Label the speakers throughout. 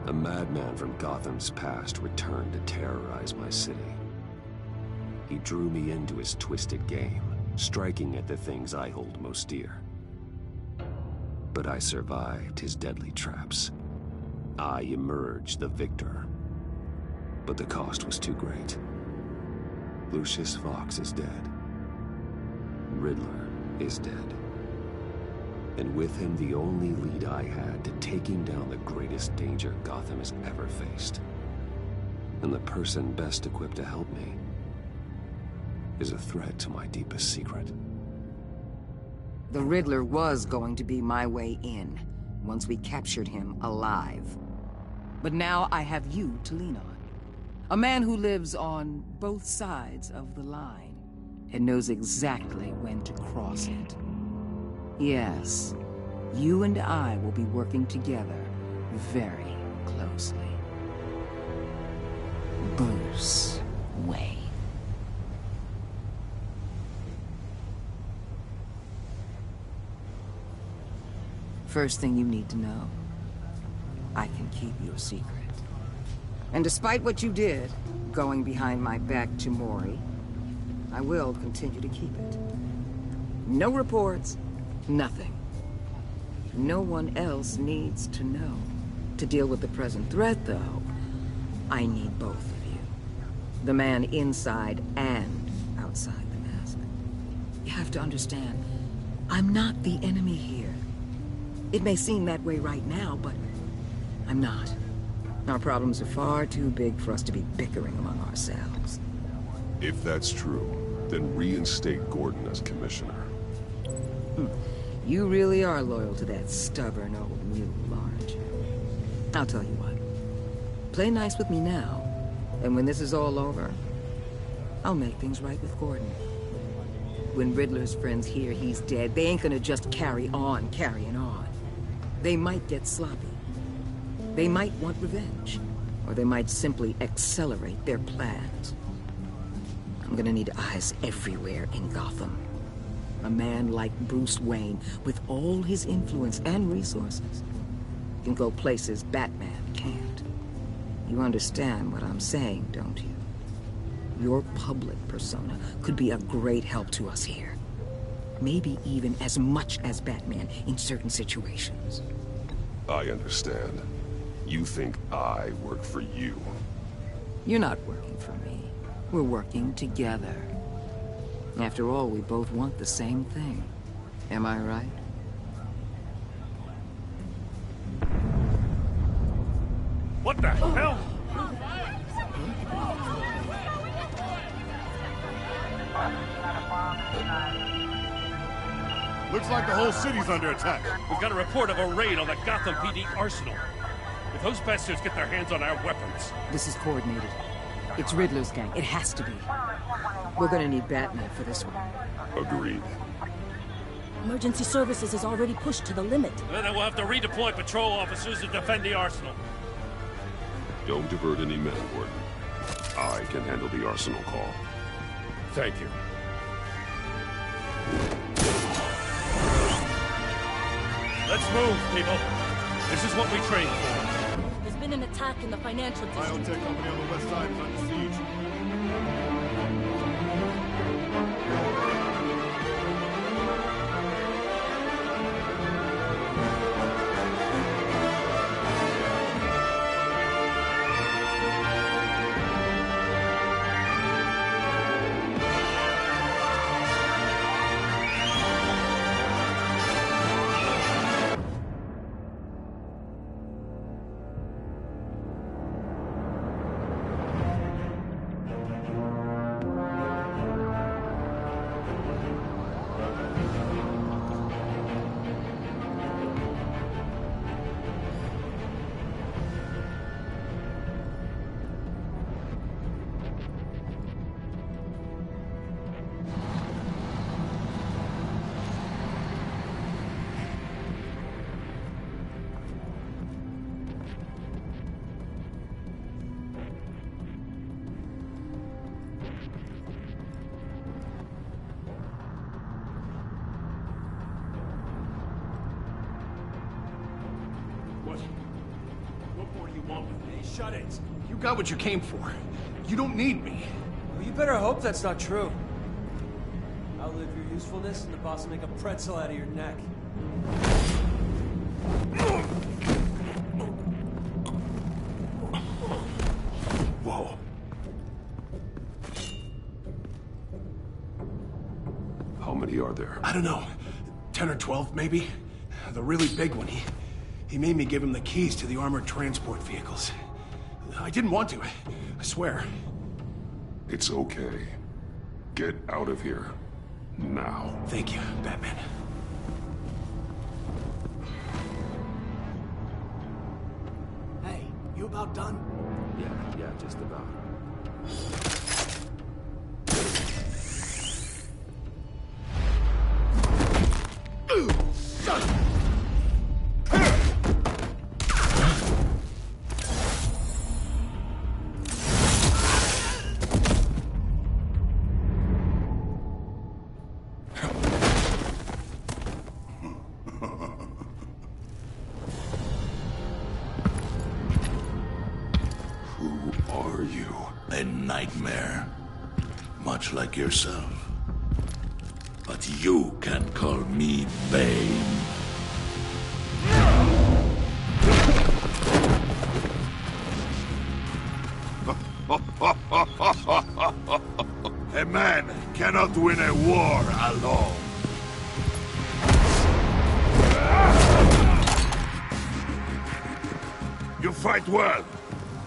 Speaker 1: A madman from Gotham's past returned to terrorize my city. He drew me into his twisted game, striking at the things I hold most dear. But I survived his deadly traps. I emerged the victor. But the cost was too great. Lucius Fox is dead. Riddler is dead. And with him, the only lead I had to taking down the greatest danger Gotham has ever faced. And the person best equipped to help me is a threat to my deepest secret.
Speaker 2: The Riddler was going to be my way in, once we captured him alive. But now I have you to lean on. A man who lives on both sides of the line, and knows exactly when to cross it. Yes, you and I will be working together very closely. Bruce Wayne. First thing you need to know, I can keep your secret. And despite what you did, going behind my back to Mori, I will continue to keep it. No reports, nothing. No one else needs to know. To deal with the present threat, though, I need both of you. The man inside and outside the mask. You have to understand, I'm not the enemy here. It may seem that way right now, but I'm not. Our problems are far too big for us to be bickering among ourselves.
Speaker 1: If that's true, then reinstate Gordon as commissioner.
Speaker 2: You really are loyal to that stubborn old mule, aren't you? I'll tell you what. Play nice with me now, and when this is all over, I'll make things right with Gordon. When Riddler's friends hear he's dead, they ain't gonna just carry on carrying on. They might get sloppy. They might want revenge, or they might simply accelerate their plans. I'm gonna need eyes everywhere in Gotham. A man like Bruce Wayne, with all his influence and resources, can go places Batman can't. You understand what I'm saying, don't you? Your public persona could be a great help to us here. Maybe even as much as Batman in certain situations.
Speaker 1: I understand. You think I work for you.
Speaker 2: You're not working for me. We're working together. After all, we both want the same thing. Am I right?
Speaker 3: What the hell?
Speaker 4: Looks like the whole city's under attack.
Speaker 3: We've got a report of a raid on the Gotham PD arsenal. If those bastards get their hands on our weapons...
Speaker 2: This is coordinated. It's Riddler's gang. It has to be. We're gonna need Batman for this one.
Speaker 1: Agreed.
Speaker 5: Emergency services is already pushed to the limit.
Speaker 3: Then we'll have to redeploy patrol officers to defend the arsenal.
Speaker 1: Don't divert any men, Gordon. I can handle the arsenal call.
Speaker 3: Thank you. Let's move, people. This is what we trained for.
Speaker 5: There's been an attack in the financial district.
Speaker 4: Biotech company on the west side is under siege. What more do you want with me?
Speaker 6: Shut it.
Speaker 4: You got what you came for. You don't need me.
Speaker 6: Well, you better hope that's not true. Outlive your usefulness, and the boss will make a pretzel out of your neck.
Speaker 4: Whoa.
Speaker 1: How many are there?
Speaker 4: I don't know. 10 or 12, maybe? The really big one, he made me give him the keys to the armored transport vehicles. I didn't want to, I swear.
Speaker 1: It's okay. Get out of here. Now.
Speaker 4: Thank you, Batman.
Speaker 6: Hey, you about done?
Speaker 1: Yeah, just about.
Speaker 7: A nightmare, much like yourself. But you can call me Bane. A man cannot win a war alone. You fight well,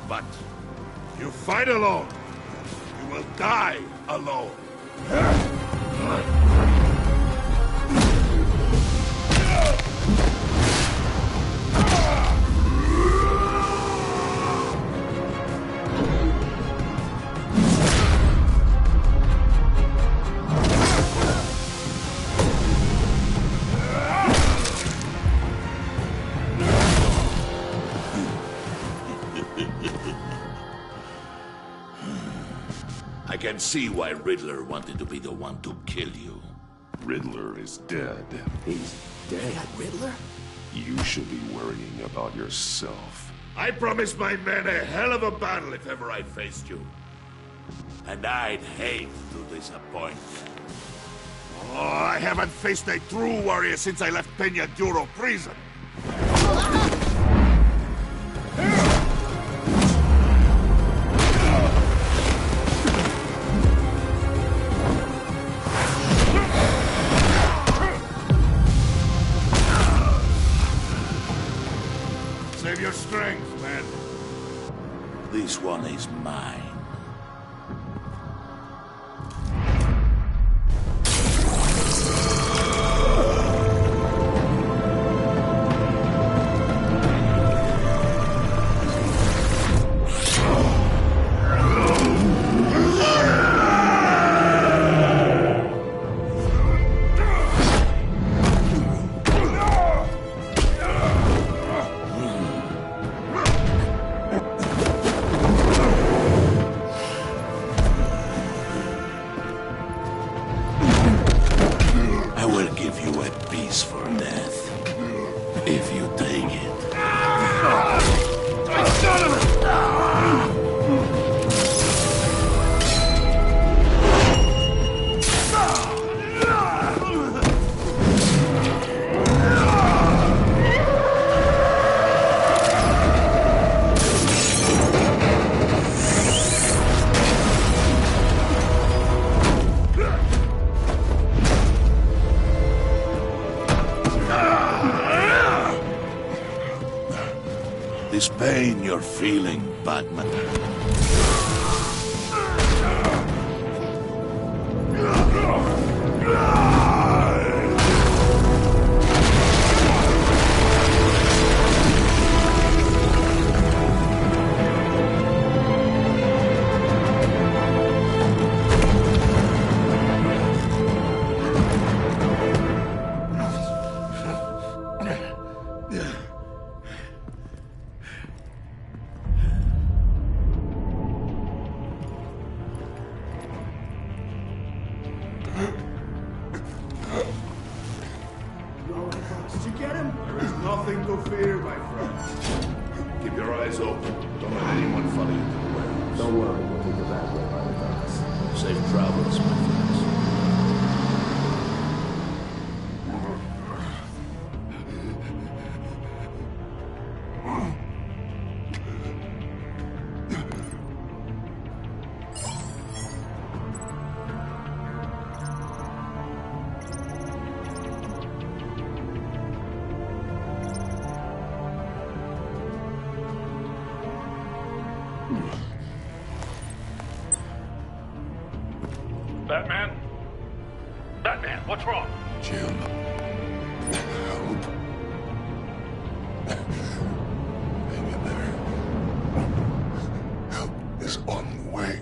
Speaker 7: but you fight alone, you will die alone. I can see why Riddler wanted to be the one to kill you.
Speaker 1: Riddler is dead.
Speaker 2: He's dead.
Speaker 6: Riddler?
Speaker 1: You should be worrying about yourself.
Speaker 7: I promised my men a hell of a battle if ever I faced you. And I'd hate to disappoint. Oh, I haven't faced a true warrior since I left Peña Duro prison. Save your strength, man. This one is mine. If you take it. This pain you're feeling, Batman.
Speaker 4: Did you get him? There is nothing to fear, my friend.
Speaker 7: Keep your eyes open. Don't let anyone follow you to the warehouse.
Speaker 1: Don't worry, we'll take the back way by the docks.
Speaker 7: Safe travels, my friends.
Speaker 3: Batman? Batman, what's wrong?
Speaker 7: Jim. Help. Hang in there. Help is on the way.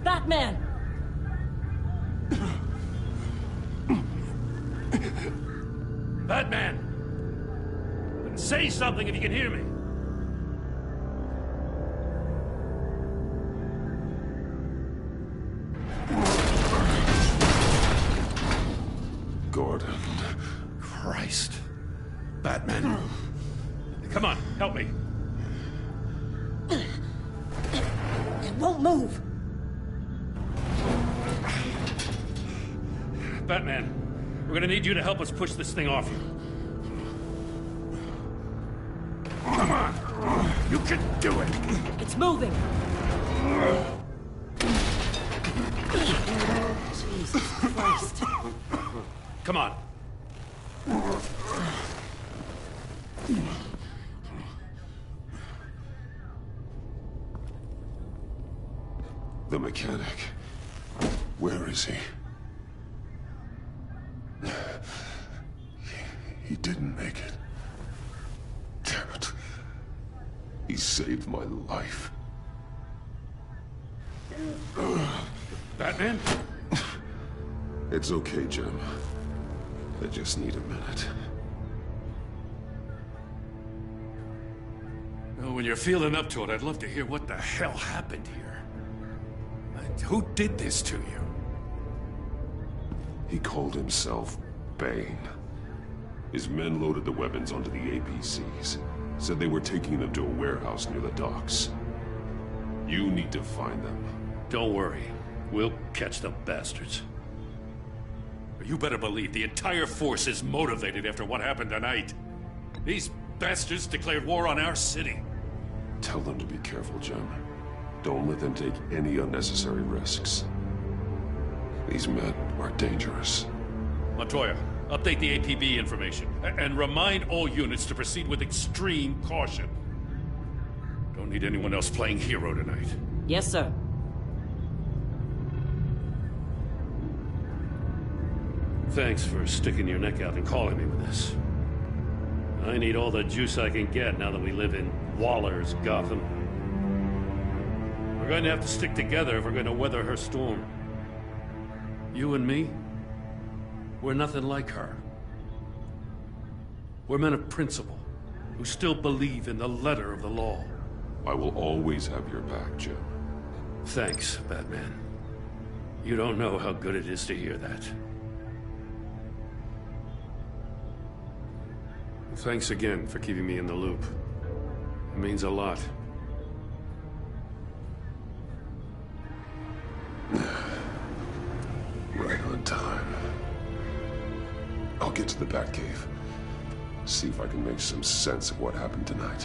Speaker 5: Batman!
Speaker 3: Batman! Say something if you can hear me.
Speaker 7: Gordon. Christ. Batman.
Speaker 3: Come on, help me.
Speaker 5: It won't move!
Speaker 3: Batman, we're gonna need you to help us push this thing off you. Come on! You can do it!
Speaker 5: It's moving! Jesus Christ.
Speaker 3: Come on.
Speaker 7: The mechanic. Where is he? He didn't make it. Damn it. He saved my life.
Speaker 3: Batman?
Speaker 7: It's okay, Jim. I just need a minute.
Speaker 3: Well, when you're feeling up to it, I'd love to hear what the hell happened here. And who did this to you?
Speaker 7: He called himself Bane. His men loaded the weapons onto the APCs. Said they were taking them to a warehouse near the docks. You need to find them.
Speaker 3: Don't worry. We'll catch the bastards. You better believe the entire force is motivated after what happened tonight. These bastards declared war on our city.
Speaker 7: Tell them to be careful, Jim. Don't let them take any unnecessary risks. These men are dangerous.
Speaker 3: Montoya, update the APB information. And remind all units to proceed with extreme caution. Don't need anyone else playing hero tonight.
Speaker 5: Yes, sir.
Speaker 3: Thanks for sticking your neck out and calling me with this. I need all the juice I can get now that we live in Waller's Gotham. We're going to have to stick together if we're going to weather her storm. You and me, we're nothing like her. We're men of principle, who still believe in the letter of the law.
Speaker 7: I will always have your back, Jim.
Speaker 3: Thanks, Batman. You don't know how good it is to hear that. Thanks again for keeping me in the loop. It means a lot.
Speaker 7: Right on time. I'll get to the Batcave. See if I can make some sense of what happened tonight.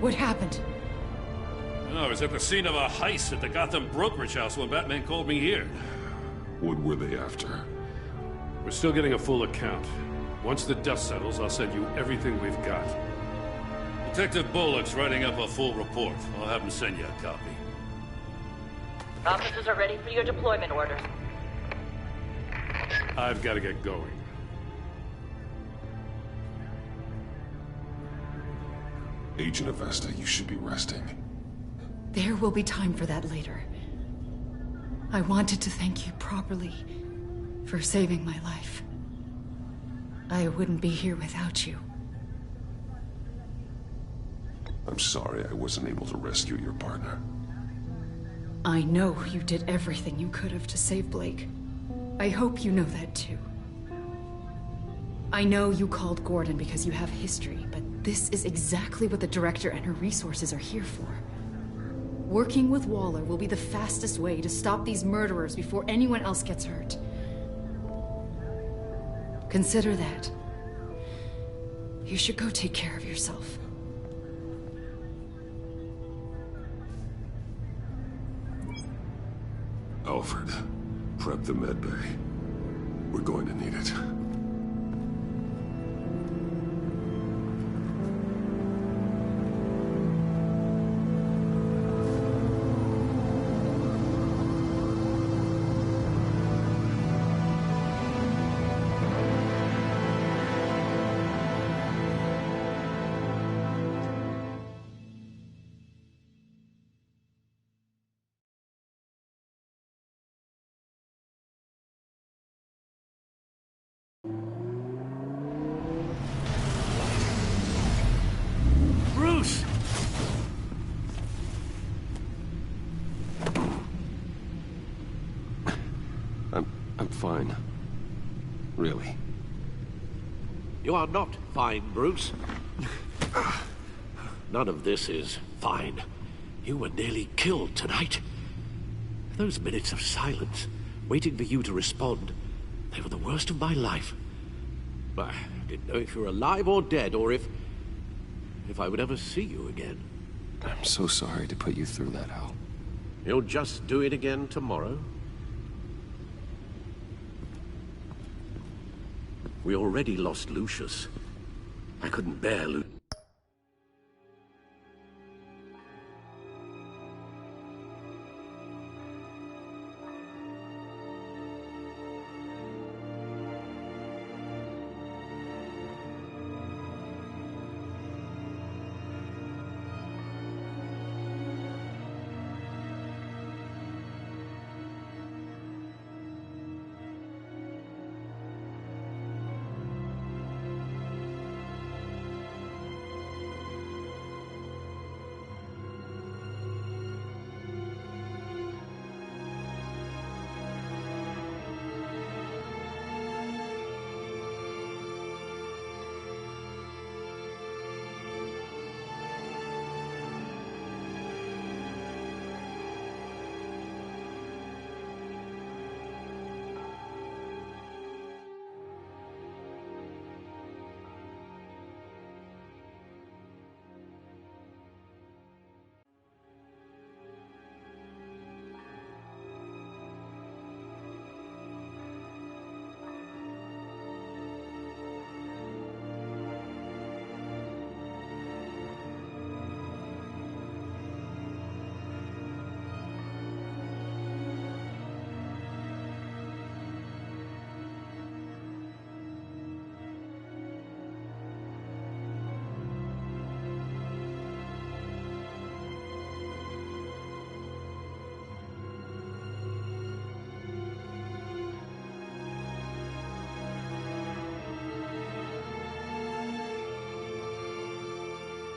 Speaker 5: What happened?
Speaker 3: I was at the scene of a heist at the Gotham brokerage house when Batman called me here.
Speaker 7: What were they after?
Speaker 3: We're still getting a full account. Once the dust settles, I'll send you everything we've got. Detective Bullock's writing up a full report. I'll have him send you a copy.
Speaker 8: Officers are ready for your deployment orders.
Speaker 3: I've got to get going.
Speaker 1: Agent Avesta, you should be resting.
Speaker 9: There will be time for that later. I wanted to thank you properly for saving my life. I wouldn't be here without you.
Speaker 1: I'm sorry I wasn't able to rescue your partner.
Speaker 9: I know you did everything you could have to save Blake. I hope you know that too. I know you called Gordon because you have history, but this is exactly what the Director and her resources are here for. Working with Waller will be the fastest way to stop these murderers before anyone else gets hurt. Consider that. You should go take care of yourself.
Speaker 1: Alfred, prep the med bay. We're going to need it.
Speaker 7: Bruce!
Speaker 1: I'm fine. Really.
Speaker 10: You are not fine, Bruce. None of this is fine. You were nearly killed tonight. Those minutes of silence, waiting for you to respond, they were the worst of my life. I didn't know if you were alive or dead, or if I would ever see you again.
Speaker 1: I'm so sorry to put you through that, Al.
Speaker 10: You'll just do it again tomorrow? We already lost Lucius. I couldn't bear Lucius.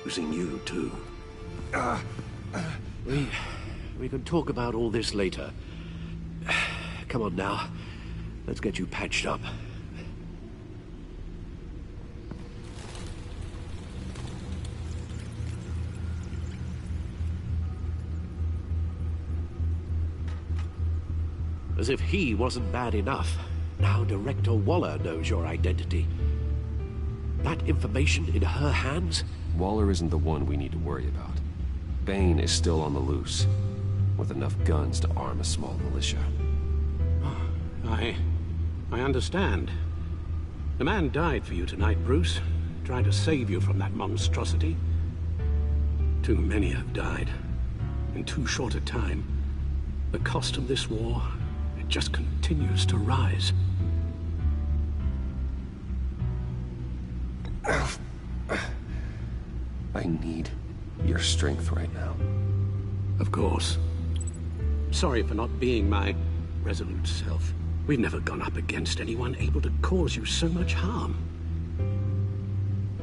Speaker 10: Losing you, too. We can talk about all this later. Come on now. Let's get you patched up. As if he wasn't bad enough. Now Director Waller knows your identity. That information in her hands?
Speaker 1: Waller isn't the one we need to worry about. Bane is still on the loose, with enough guns to arm a small militia.
Speaker 10: I understand. The man died for you tonight, Bruce. Trying to save you from that monstrosity. Too many have died. In too short a time. The cost of this war, it just continues to rise.
Speaker 1: I need your strength right now.
Speaker 10: Of course. Sorry for not being my resolute self. We've never gone up against anyone able to cause you so much harm.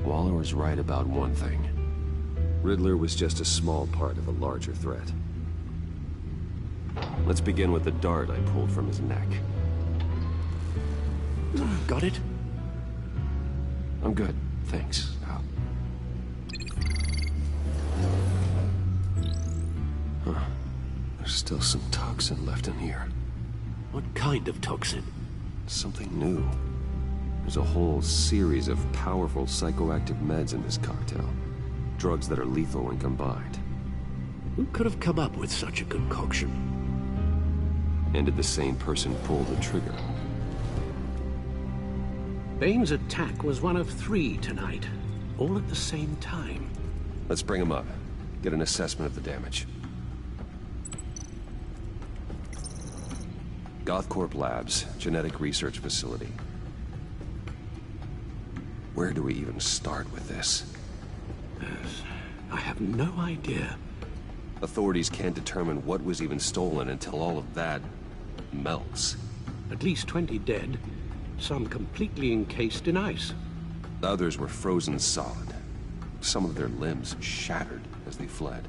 Speaker 1: Waller was right about one thing. Riddler was just a small part of a larger threat. Let's begin with the dart I pulled from his neck.
Speaker 10: Got it?
Speaker 1: I'm good, thanks. Huh. There's still some toxin left in here.
Speaker 10: What kind of toxin?
Speaker 1: Something new. There's a whole series of powerful psychoactive meds in this cocktail. Drugs that are lethal when combined.
Speaker 10: Who could have come up with such a concoction?
Speaker 1: And did the same person pull the trigger?
Speaker 10: Bane's attack was one of 3 tonight, all at the same time.
Speaker 1: Let's bring him up. Get an assessment of the damage. Gothcorp Labs, genetic research facility. Where do we even start with this?
Speaker 10: I have no idea.
Speaker 1: Authorities can't determine what was even stolen until all of that melts.
Speaker 10: At least 20 dead, some completely encased in ice.
Speaker 1: Others were frozen solid. Some of their limbs shattered as they fled.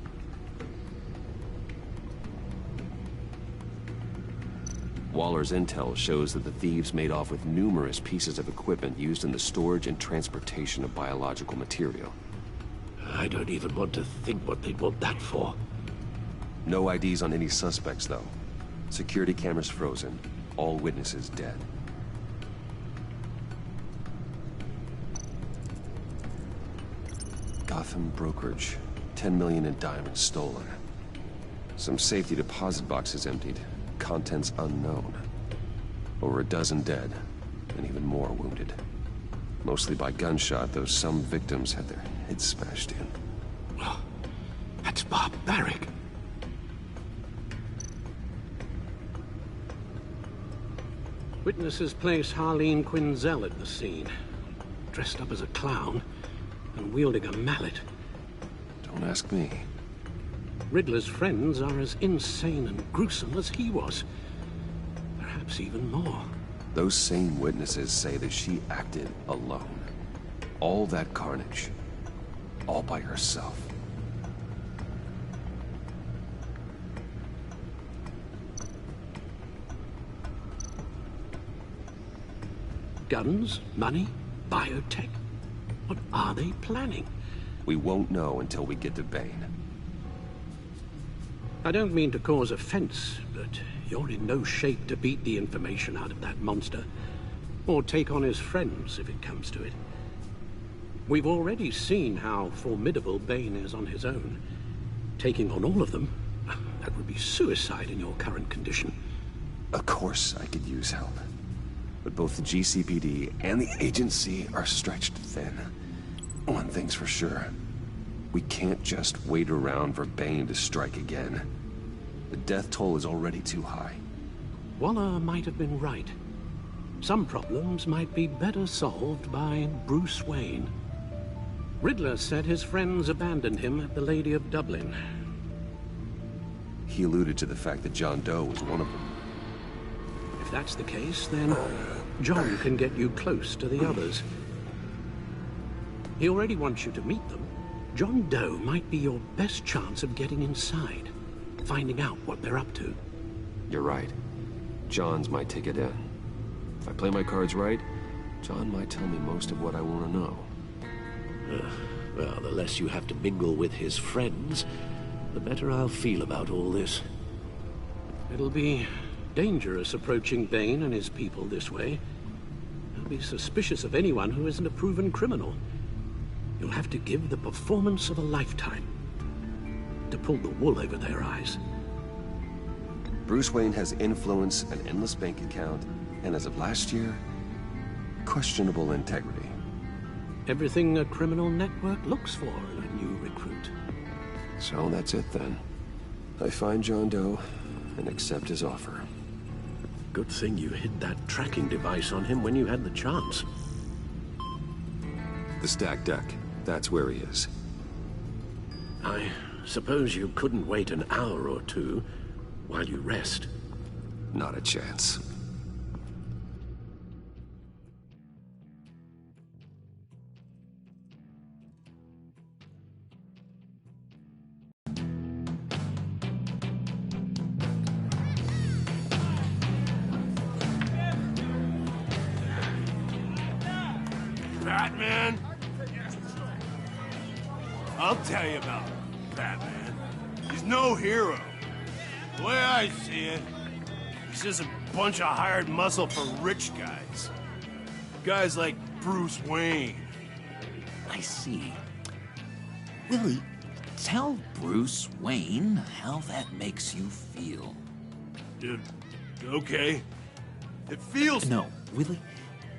Speaker 1: Waller's intel shows that the thieves made off with numerous pieces of equipment used in the storage and transportation of biological material.
Speaker 10: I don't even want to think what they'd want that for.
Speaker 1: No IDs on any suspects, though. Security cameras frozen. All witnesses dead. Gotham brokerage. 10 million in diamonds stolen. Some safety deposit boxes emptied. Contents unknown. Over a dozen dead, and even more wounded. Mostly by gunshot, though some victims had their heads smashed in.
Speaker 10: Oh, that's barbaric. Witnesses place Harleen Quinzel at the scene, dressed up as a clown and wielding a mallet.
Speaker 1: Don't ask me.
Speaker 10: Riddler's friends are as insane and gruesome as he was. Perhaps even more.
Speaker 1: Those same witnesses say that she acted alone. All that carnage. All by herself.
Speaker 10: Guns, money, biotech. What are they planning?
Speaker 1: We won't know until we get to Bane.
Speaker 10: I don't mean to cause offense, but you're in no shape to beat the information out of that monster. Or take on his friends, if it comes to it. We've already seen how formidable Bane is on his own. Taking on all of them, that would be suicide in your current condition.
Speaker 1: Of course I could use help. But both the GCPD and the agency are stretched thin. One thing's for sure. We can't just wait around for Bane to strike again. The death toll is already too high.
Speaker 10: Waller might have been right. Some problems might be better solved by Bruce Wayne. Riddler said his friends abandoned him at the Lady of Dublin.
Speaker 1: He alluded to the fact that John Doe was one of them.
Speaker 10: If that's the case, then John can get you close to the others. He already wants you to meet them. John Doe might be your best chance of getting inside, finding out what they're up to.
Speaker 1: You're right. John's my ticket in. If I play my cards right, John might tell me most of what I want to know.
Speaker 10: Well, the less you have to mingle with his friends, the better I'll feel about all this. It'll be dangerous approaching Bane and his people this way. They'll be suspicious of anyone who isn't a proven criminal. You'll have to give the performance of a lifetime to pull the wool over their eyes.
Speaker 1: Bruce Wayne has influence, an endless bank account, and as of last year, questionable integrity.
Speaker 10: Everything a criminal network looks for in a new recruit.
Speaker 1: So that's it then. I find John Doe and accept his offer.
Speaker 10: Good thing you hid that tracking device on him when you had the chance.
Speaker 1: The stacked deck. That's where he is.
Speaker 10: I suppose you couldn't wait an hour or two while you rest.
Speaker 1: Not a chance.
Speaker 4: Batman? I'll tell you about Batman. He's no hero. The way I see it, he's just a bunch of hired muscle for rich guys. Guys like Bruce Wayne.
Speaker 11: I see. Willie, tell Bruce Wayne how that makes you feel.
Speaker 4: Okay. It feels...
Speaker 11: No, Willie,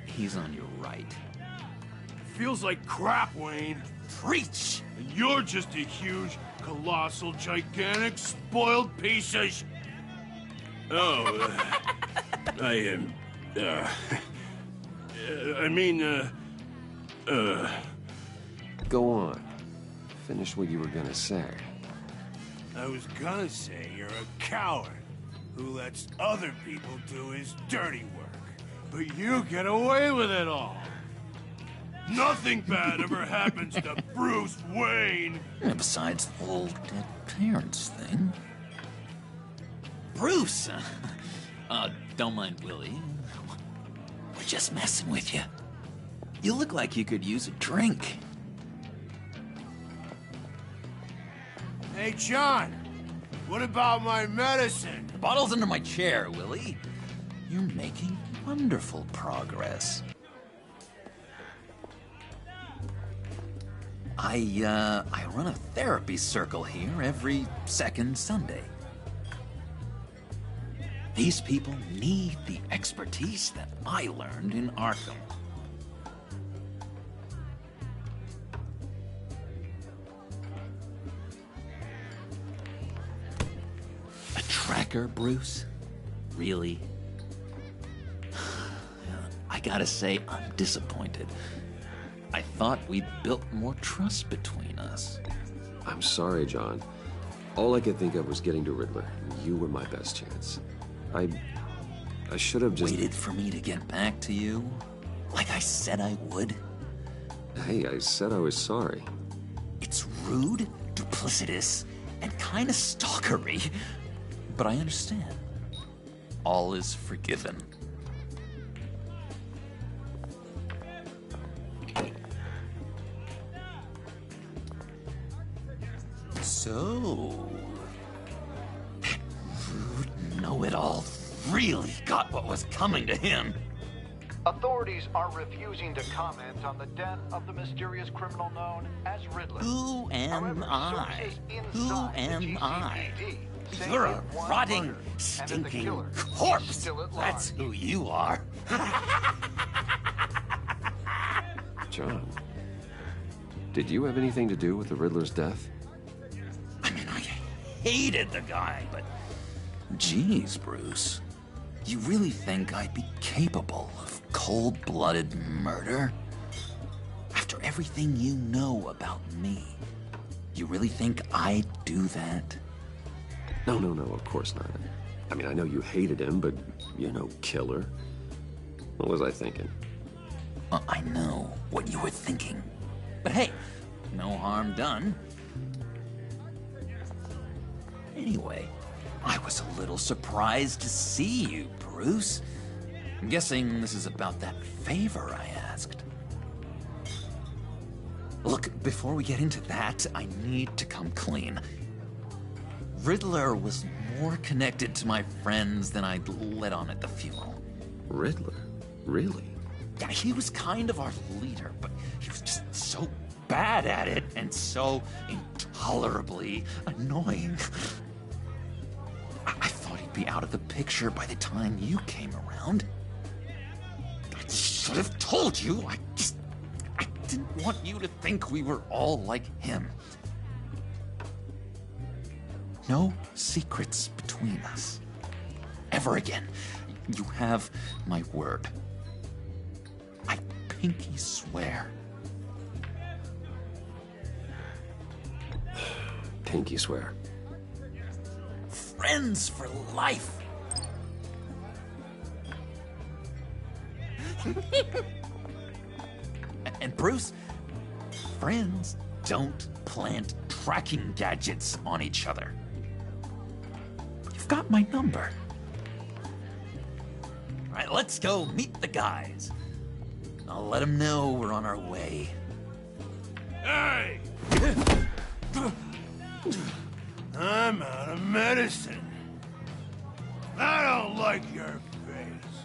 Speaker 11: he's on your right.
Speaker 4: Feels like crap, Wayne.
Speaker 11: Preach!
Speaker 4: And you're just a huge, colossal, gigantic, spoiled piece of
Speaker 1: Go on. Finish what you were gonna say.
Speaker 4: I was gonna say you're a coward who lets other people do his dirty work. But you get away with it all. Nothing bad ever happens to Bruce Wayne.
Speaker 11: And besides the whole dead parents thing. Bruce! Don't mind Willie. We're just messing with you. You look like you could use a drink.
Speaker 4: Hey, John. What about my medicine?
Speaker 11: The bottle's under my chair, Willie. You're making wonderful progress. I run a therapy circle here every second Sunday. These people need the expertise that I learned in Arkham. A tracker, Bruce? Really? I gotta say, I'm disappointed. I thought we'd built more trust between us.
Speaker 1: I'm sorry, John. All I could think of was getting to Riddler. You were my best chance. I should have just...
Speaker 11: Waited for me to get back to you? Like I said I would?
Speaker 1: Hey, I said I was sorry.
Speaker 11: It's rude, duplicitous, and kinda stalkery. But I understand. All is forgiven. So, that rude know-it-all really got what was coming to him.
Speaker 12: Authorities are refusing to comment on the death of the mysterious criminal known as Riddler.
Speaker 11: Who am I? Who am I? You're a rotting, stinking corpse. That's who you are.
Speaker 1: John, did you have anything to do with the Riddler's death?
Speaker 11: I mean, I hated the guy, but... Geez, Bruce. You really think I'd be capable of cold-blooded murder? After everything you know about me, you really think I'd do that?
Speaker 1: No, of course not. I mean, I know you hated him, but you're no killer. What was I thinking?
Speaker 11: I know what you were thinking. But hey, no harm done. Anyway, I was a little surprised to see you, Bruce. I'm guessing this is about that favor I asked. Look, before we get into that, I need to come clean. Riddler was more connected to my friends than I'd let on at the funeral.
Speaker 1: Riddler? Really?
Speaker 11: Yeah, he was kind of our leader, but he was just so bad at it and so intolerably annoying. I thought he'd be out of the picture by the time you came around. should have told you. I didn't want you to think we were all like him. No secrets between us. Ever again. You have my word. I pinky swear.
Speaker 1: Pinky swear.
Speaker 11: Friends for life. And Bruce, friends don't plant tracking gadgets on each other. You've got my number. All right, let's go meet the guys. I'll let them know we're on our way.
Speaker 4: Hey! I'm out of medicine. I don't like your face.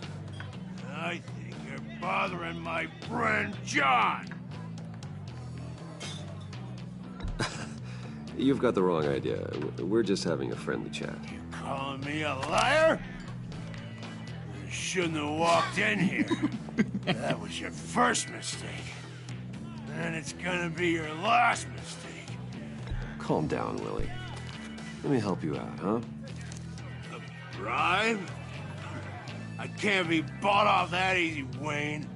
Speaker 4: I think you're bothering my friend John.
Speaker 1: You've got the wrong idea. We're just having a friendly chat.
Speaker 4: Calling me a liar? You shouldn't have walked in here. That was your first mistake. And it's gonna be your last mistake.
Speaker 1: Calm down, Willie. Let me help you out, huh?
Speaker 4: A bribe? I can't be bought off that easy, Wayne.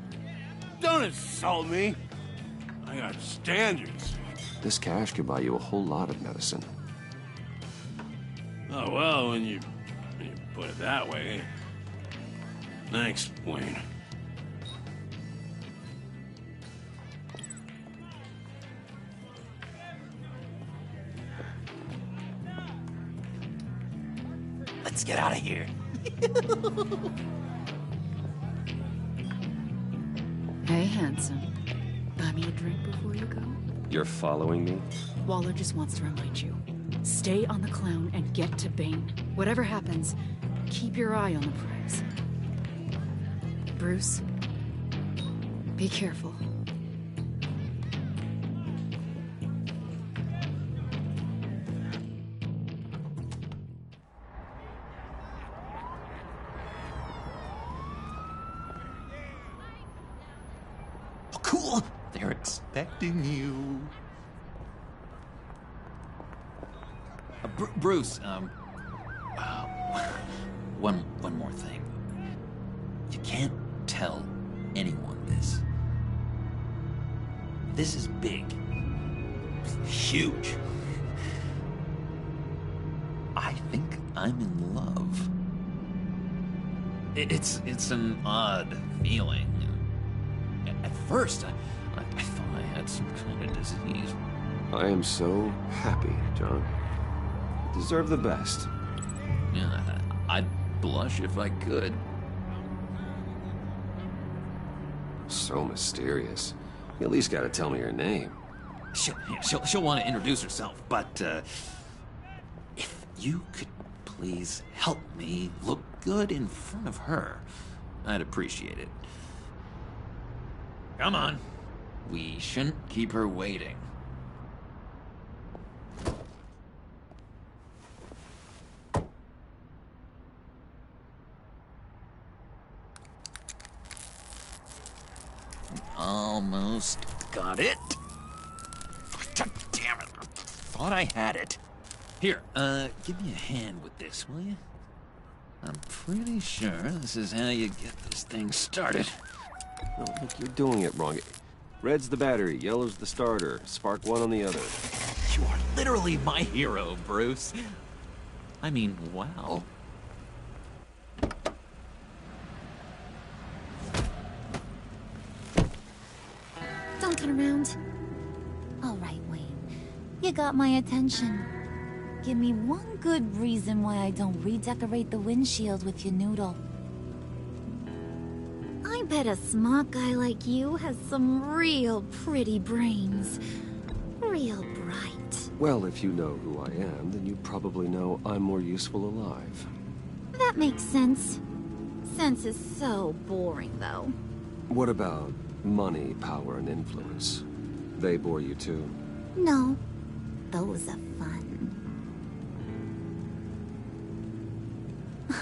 Speaker 4: Don't insult me. I got standards.
Speaker 1: This cash could buy you a whole lot of medicine.
Speaker 4: Oh, well, when you put it that way. Thanks, Wayne.
Speaker 11: Let's get out of here.
Speaker 9: Hey, handsome. Buy me a drink before you go?
Speaker 1: You're following me?
Speaker 9: Waller just wants to remind you. Stay on the clown and get to Bane. Whatever happens, keep your eye on the prize. Bruce, be careful.
Speaker 11: Oh, cool! They're expecting you. Bruce, one more thing. You can't tell anyone this. This is big. Huge. I think I'm in love. It's an odd feeling. At first, I thought I had some kind of disease.
Speaker 1: I am so happy, John. You deserve the best.
Speaker 11: Yeah, I'd blush if I could.
Speaker 1: So mysterious. You at least gotta tell me her name.
Speaker 11: She'll want to introduce herself, but if you could please help me look good in front of her, I'd appreciate it. Come on. We shouldn't keep her waiting. Almost got it. God damn it. Thought I had it. Here, give me a hand with this, will you? I'm pretty sure this is how you get this thing started.
Speaker 1: No, look, you're doing it wrong. Red's the battery, yellow's the starter, spark one on the other.
Speaker 11: You are literally my hero, Bruce. I mean, wow.
Speaker 13: Don't turn around. All right, Wayne. You got my attention. Give me one good reason why I don't redecorate the windshield with your noodle. I bet a smart guy like you has some real pretty brains. Real bright.
Speaker 1: Well, if you know who I am, then you probably know I'm more useful alive.
Speaker 13: That makes sense. Sense is so boring, though.
Speaker 1: What about money, power, and influence? They bore you too?
Speaker 13: No. Those are fun.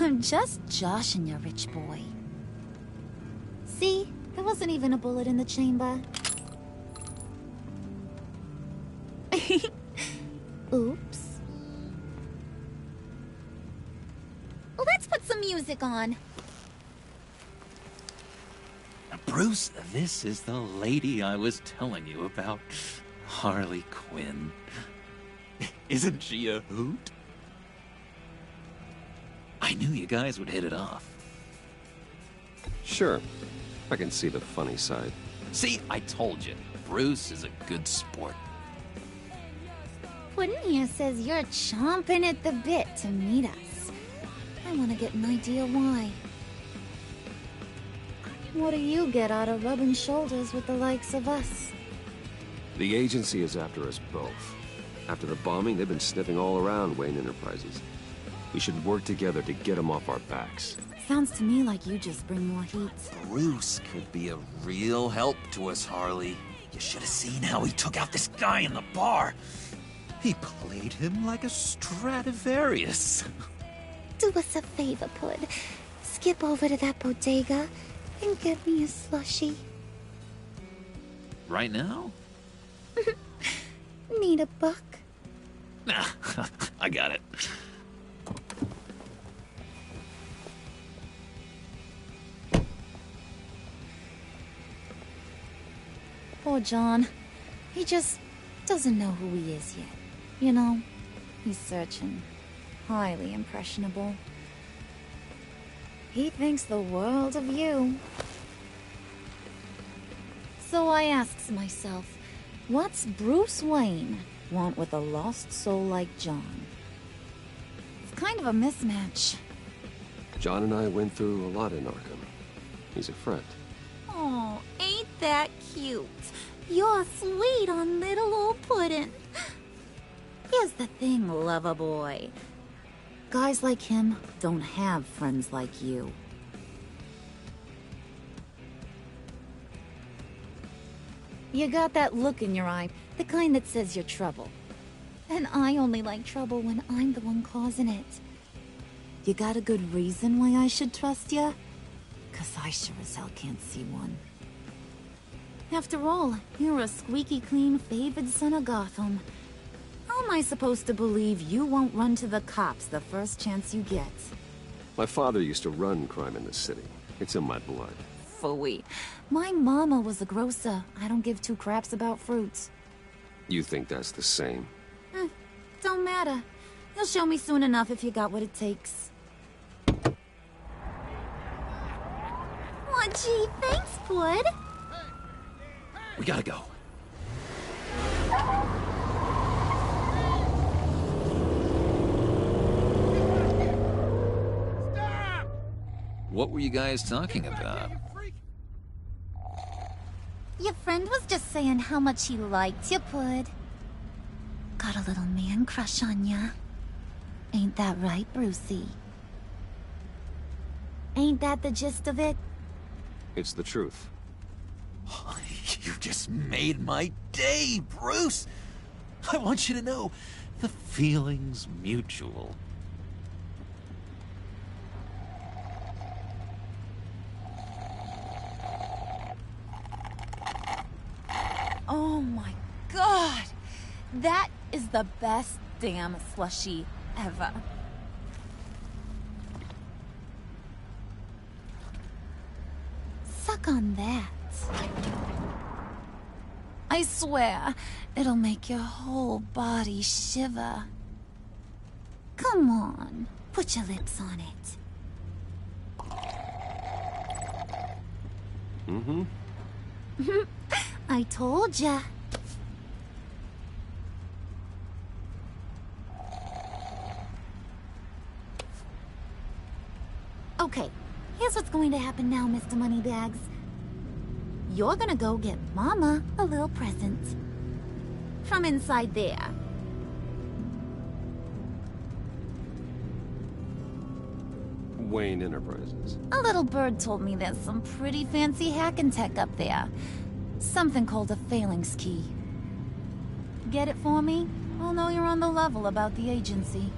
Speaker 13: I'm just joshing you, rich boy. See? There wasn't even a bullet in the chamber. Oops. Let's put some music on.
Speaker 11: Bruce, this is the lady I was telling you about. Harley Quinn. Isn't she a hoot? I knew you guys would hit it off.
Speaker 1: Sure. I can see the funny side.
Speaker 11: See, I told you. Bruce is a good sport.
Speaker 13: Puddin' here says you're chomping at the bit to meet us. I want to get an idea why. What do you get out of rubbing shoulders with the likes of us?
Speaker 1: The agency is after us both. After the bombing, they've been sniffing all around Wayne Enterprises. We should work together to get them off our backs.
Speaker 13: Sounds to me like you just bring more heat.
Speaker 11: Bruce could be a real help to us, Harley. You should have seen how he took out this guy in the bar. He played him like a Stradivarius.
Speaker 13: Do us a favor, Pud. Skip over to that bodega and get me a slushie.
Speaker 11: Right now?
Speaker 13: Need a buck?
Speaker 11: Nah, I got it.
Speaker 13: Poor John. He just doesn't know who he is yet. You know, he's searching. Highly impressionable. He thinks the world of you. So I asks myself, what's Bruce Wayne want with a lost soul like John? It's kind of a mismatch.
Speaker 1: John and I went through a lot in Arkham. He's a friend.
Speaker 13: Oh, ain't that cute? You're sweet on little old Puddin'. Here's the thing, lover boy. Guys like him don't have friends like you. You got that look in your eye, the kind that says you're trouble. And I only like trouble when I'm the one causing it. You got a good reason why I should trust you? 'Cause I sure as hell can't see one. After all, you're a squeaky clean favored son of Gotham. How am I supposed to believe you won't run to the cops the first chance you get?
Speaker 1: My father used to run crime in the city. It's in my blood.
Speaker 13: Phooey. My mama was a grocer. I don't give two craps about fruits.
Speaker 1: You think that's the same?
Speaker 13: Don't matter. You'll show me soon enough if you got what it takes. Aw, gee, thanks, Bud.
Speaker 11: We gotta go. What were you guys talking about?
Speaker 13: Your friend was just saying how much he liked you, Pud. Got a little man crush on ya. Ain't that right, Brucey? Ain't that the gist of it?
Speaker 1: It's the truth.
Speaker 11: You just made my day, Bruce! I want you to know, the feeling's mutual.
Speaker 13: Oh my god! That is the best damn slushie ever. Suck on that. I swear, it'll make your whole body shiver. Come on, put your lips on it.
Speaker 1: Mm-hmm.
Speaker 13: I told ya. Okay, here's what's going to happen now, Mr. Moneybags. You're gonna go get Mama a little present. From inside there.
Speaker 1: Wayne Enterprises.
Speaker 13: A little bird told me there's some pretty fancy hacking tech up there. Something called a phalanx key. Get it for me? I'll know you're on the level about the agency.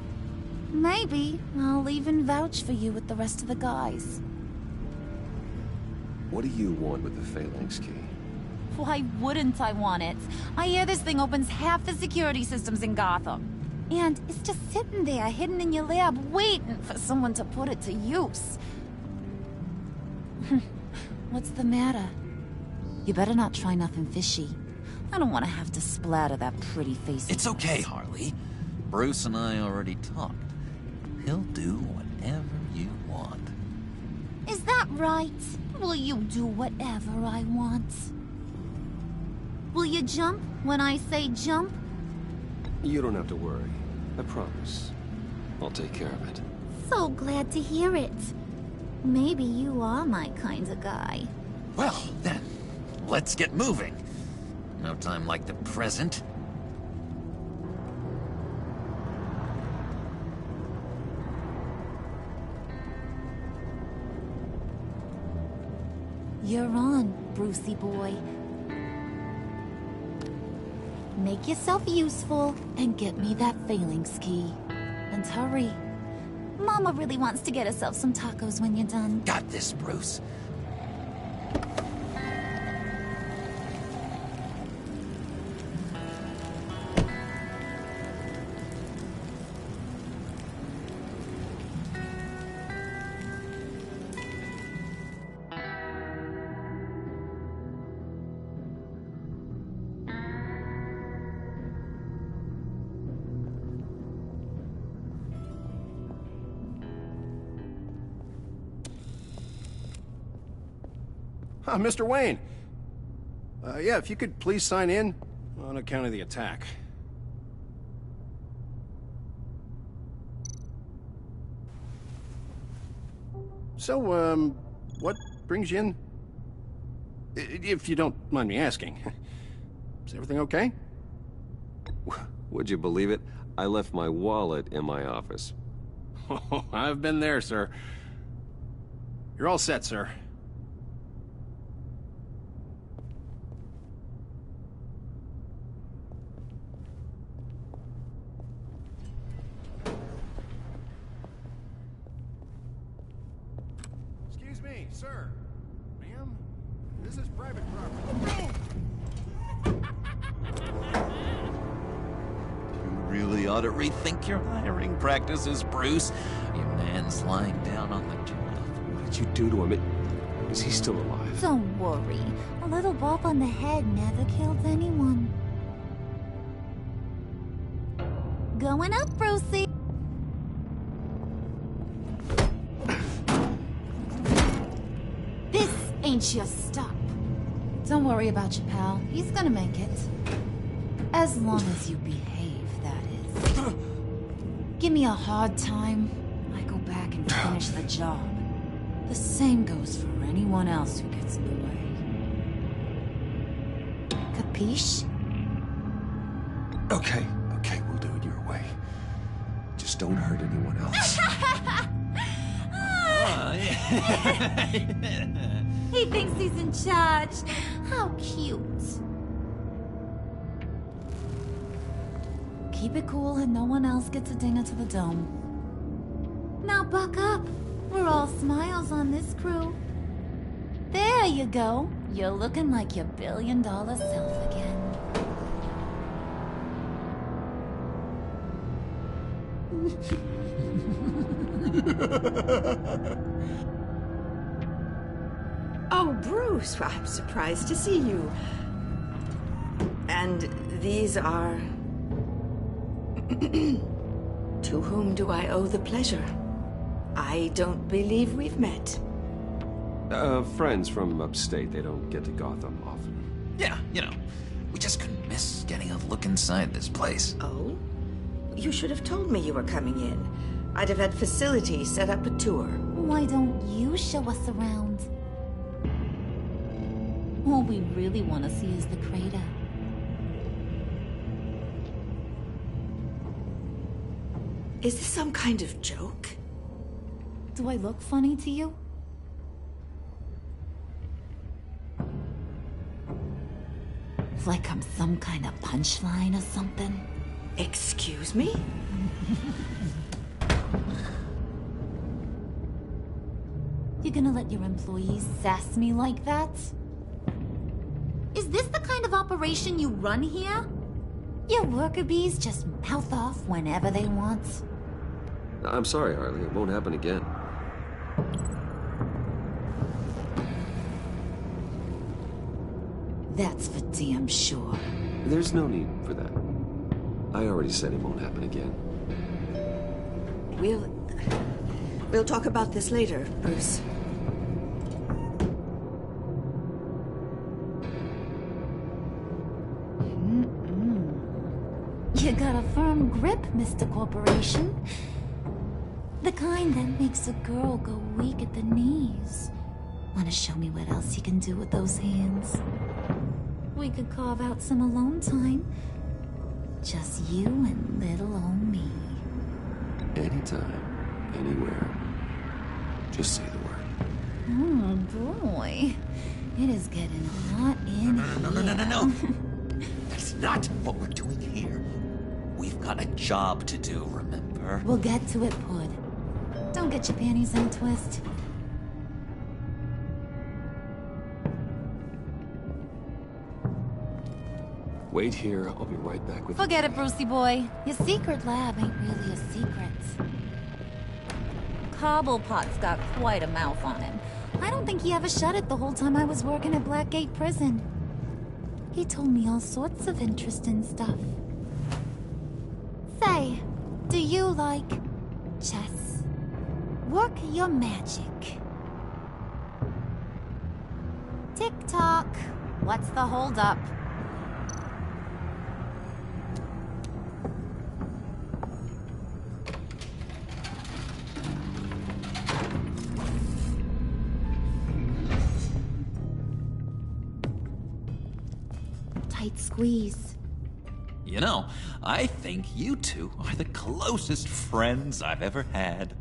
Speaker 13: Maybe I'll even vouch for you with the rest of the guys.
Speaker 1: What do you want with the Phalanx key?
Speaker 13: Why wouldn't I want it? I hear this thing opens half the security systems in Gotham. And it's just sitting there, hidden in your lab, waiting for someone to put it to use. What's the matter? You better not try nothing fishy. I don't want to have to splatter that pretty face.
Speaker 11: It's okay, Harley. Bruce and I already talked. He'll do whatever you want.
Speaker 13: Is that right? Will you do whatever I want? Will you jump when I say jump?
Speaker 1: You don't have to worry. I promise. I'll take care of it.
Speaker 13: So glad to hear it. Maybe you are my kind of guy.
Speaker 11: Well, then, let's get moving. No time like the present.
Speaker 13: You're on, Brucey boy. Make yourself useful and get me that Phalanx key. And hurry. Mama really wants to get herself some tacos when you're done.
Speaker 11: Got this, Bruce.
Speaker 14: Mr. Wayne. Yeah, if you could please sign in on account of the attack. So, what brings you in? If you don't mind me asking. Is everything okay?
Speaker 1: Would you believe it? I left my wallet in my office.
Speaker 14: Oh, I've been there, sir. You're all set, sir. Excuse me, sir. Ma'am, this is private property.
Speaker 11: Really ought to rethink your hiring practices, Bruce. Your man's lying down on the job.
Speaker 1: What did you do to him? Is he still alive?
Speaker 13: Don't worry. A little bump on the head never killed anyone. Going up, Brucey. This ain't your stop. Don't worry about your pal. He's gonna make it. As long as you behave, that is. Give me a hard time, I go back and finish the job. The same goes for anyone else who gets in the way. Capiche?
Speaker 1: Okay, we'll do it your way. Just don't hurt anyone else.
Speaker 13: He thinks he's in charge. How cute. Keep it cool and no one else gets a dinger to the dome. Now buck up. We're all smiles on this crew. There you go. You're looking like your billion-dollar self again.
Speaker 15: Oh, Bruce, I'm surprised to see you. And these are... To whom do I owe the pleasure? I don't believe we've met.
Speaker 1: Friends from upstate. They don't get to Gotham often.
Speaker 11: Yeah, you know, we just couldn't miss getting a look inside this place.
Speaker 15: Oh? You should have told me you were coming in. I'd have had facilities set up a tour.
Speaker 13: Why don't you show us around? All we really want to see is the crater.
Speaker 15: Is this some kind of joke?
Speaker 13: Do I look funny to you? Like I'm some kind of punchline or something?
Speaker 15: Excuse me?
Speaker 13: You gonna let your employees sass me like that? Is this the kind of operation you run here? Your worker bees just mouth off whenever they want.
Speaker 1: I'm sorry, Harley. It won't happen again.
Speaker 13: That's for damn sure.
Speaker 1: There's no need for that. I already said it won't happen again.
Speaker 15: We'll talk about this later, Bruce.
Speaker 13: You got a firm grip, Mr. Corporation. The kind that makes a girl go weak at the knees. Wanna show me what else you can do with those hands? We could carve out some alone time. Just you and little old me.
Speaker 1: Anytime, anywhere. Just say the word.
Speaker 13: Oh boy. It is getting hot in here.
Speaker 11: No. That's not what we're doing here. We've got a job to do, remember?
Speaker 13: We'll get to it, Pud. Don't get your panties in a twist.
Speaker 1: Wait here. I'll be right back with
Speaker 13: Forget it, Brucey boy. Your secret lab ain't really a secret. Cobblepot's got quite a mouth on him. I don't think he ever shut it the whole time I was working at Blackgate Prison. He told me all sorts of interesting stuff. Say, do you like chess? Work your magic. Tick-tock. What's the holdup? Tight squeeze.
Speaker 11: You know, I think you two are the closest friends I've ever had.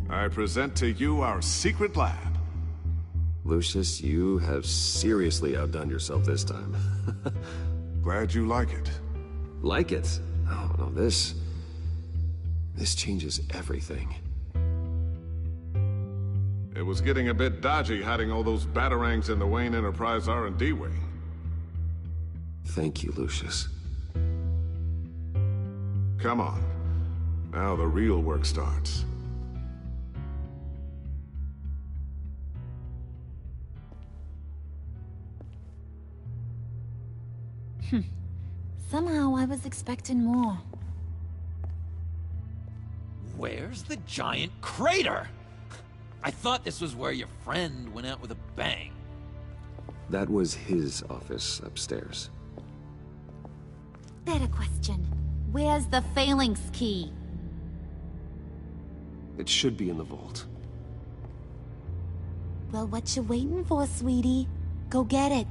Speaker 16: I present to you our secret lab.
Speaker 1: Lucius, you have seriously outdone yourself this time.
Speaker 16: Glad you like it.
Speaker 1: Like it? Oh, no, this changes everything.
Speaker 16: It was getting a bit dodgy hiding all those batarangs in the Wayne Enterprise R&D wing.
Speaker 1: Thank you, Lucius.
Speaker 16: Come on. Now the real work starts.
Speaker 13: Somehow I was expecting more.
Speaker 11: Where's the giant crater? I thought this was where your friend went out with a bang.
Speaker 1: That was his office upstairs.
Speaker 13: Better question. Where's the phalanx key?
Speaker 1: It should be in the vault.
Speaker 13: Well, what you waiting for, sweetie? Go get it.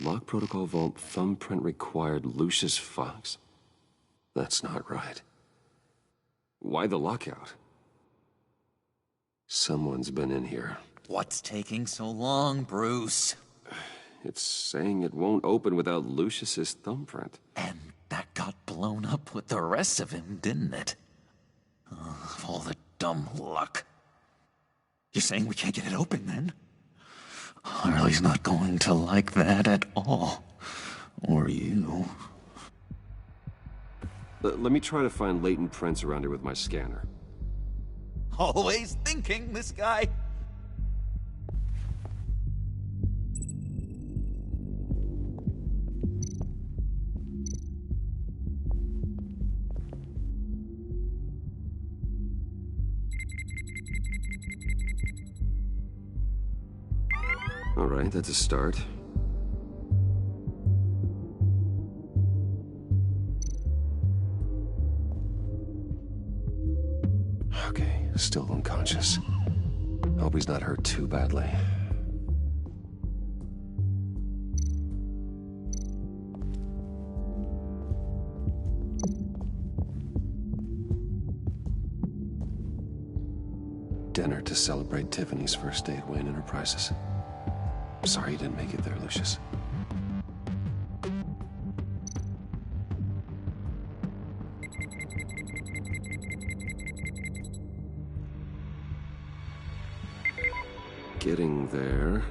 Speaker 1: Lock protocol vault thumbprint required Lucius Fox? That's not right. Why the lockout? Someone's been in here.
Speaker 11: What's taking so long, Bruce?
Speaker 1: It's saying it won't open without Lucius's thumbprint.
Speaker 11: And that got blown up with the rest of him, didn't it? All the dumb luck. You're saying we can't get it open, then? Harley's not going to like that at all. Or you.
Speaker 1: Let me try to find latent prints around here with my scanner.
Speaker 11: Always thinking, this guy.
Speaker 1: All right, that's a start. Okay, still unconscious. Hope he's not hurt too badly. Dinner to celebrate Tiffany's first day at Wayne Enterprises. Sorry you didn't make it there, Lucius. Getting there.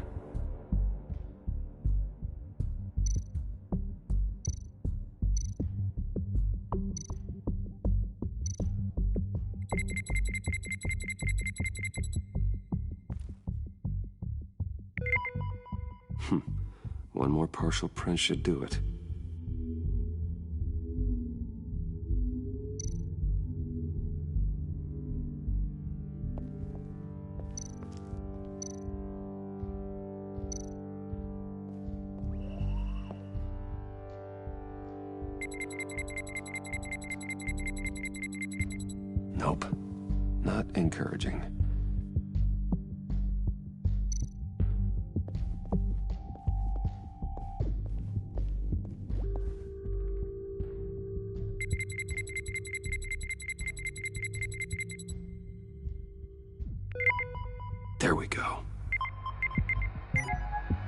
Speaker 1: One more partial print should do it. Nope. Not encouraging. There we go.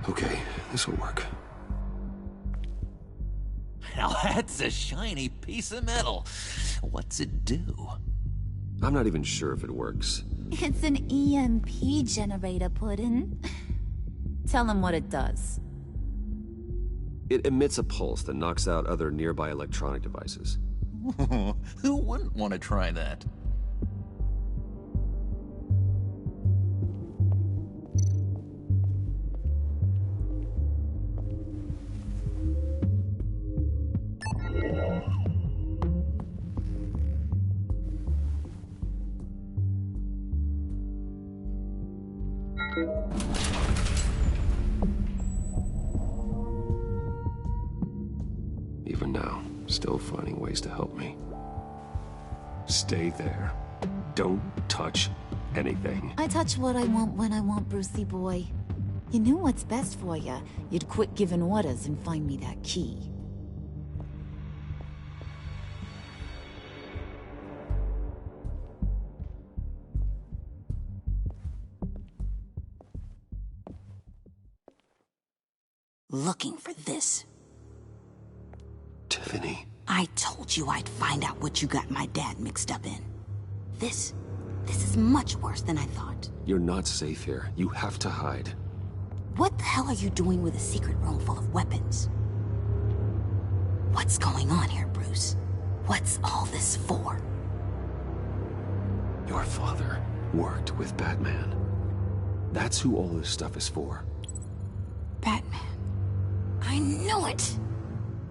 Speaker 1: Okay, this will work.
Speaker 11: Now that's a shiny piece of metal. What's it do?
Speaker 1: I'm not even sure if it works.
Speaker 13: It's an EMP generator, Puddin'. Tell him what it does.
Speaker 1: It emits a pulse that knocks out other nearby electronic devices.
Speaker 11: Who wouldn't want to try that?
Speaker 1: Even now, still finding ways to help me. Stay there. Don't touch anything.
Speaker 13: I touch what I want when I want, Brucey boy. You knew what's best for you. You'd quit giving orders and find me that key.
Speaker 17: Looking for this.
Speaker 1: Tiffany.
Speaker 17: I told you I'd find out what you got my dad mixed up in. This is much worse than I thought.
Speaker 1: You're not safe here. You have to hide.
Speaker 17: What the hell are you doing with a secret room full of weapons? What's going on here, Bruce? What's all this for?
Speaker 1: Your father worked with Batman. That's who all this stuff is for.
Speaker 17: Batman. I knew it!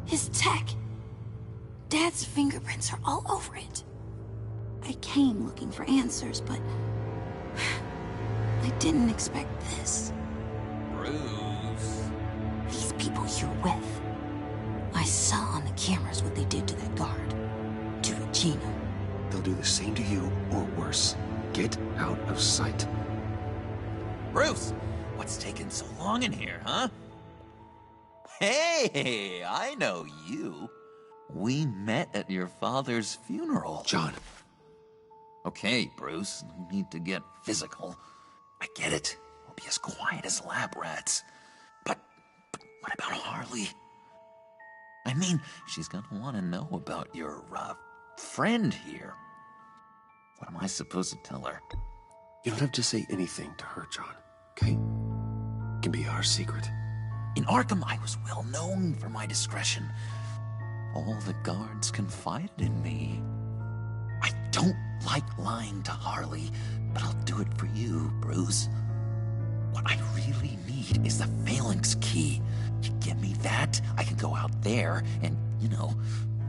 Speaker 17: His tech. Dad's fingerprints are all over it. I came looking for answers, but I didn't expect this.
Speaker 11: Bruce.
Speaker 17: These people you're with. I saw on the cameras what they did to that guard. To Regina.
Speaker 1: They'll do the same to you, or worse. Get out of sight.
Speaker 11: Bruce, what's taking so long in here, huh? Hey, I know you. We met at your father's funeral.
Speaker 1: John.
Speaker 11: Okay, Bruce, no need to get physical. I get it. We'll be as quiet as lab rats. But what about Harley? I mean, she's gonna want to know about your, friend here. What am I supposed to tell her?
Speaker 1: You don't have to say anything to her, John, okay? It can be our secret.
Speaker 11: In Arkham, I was well known for my discretion. All the guards confided in me. I don't like lying to Harley, but I'll do it for you, Bruce. What I really need is the Phalanx key. You give me that, I can go out there and,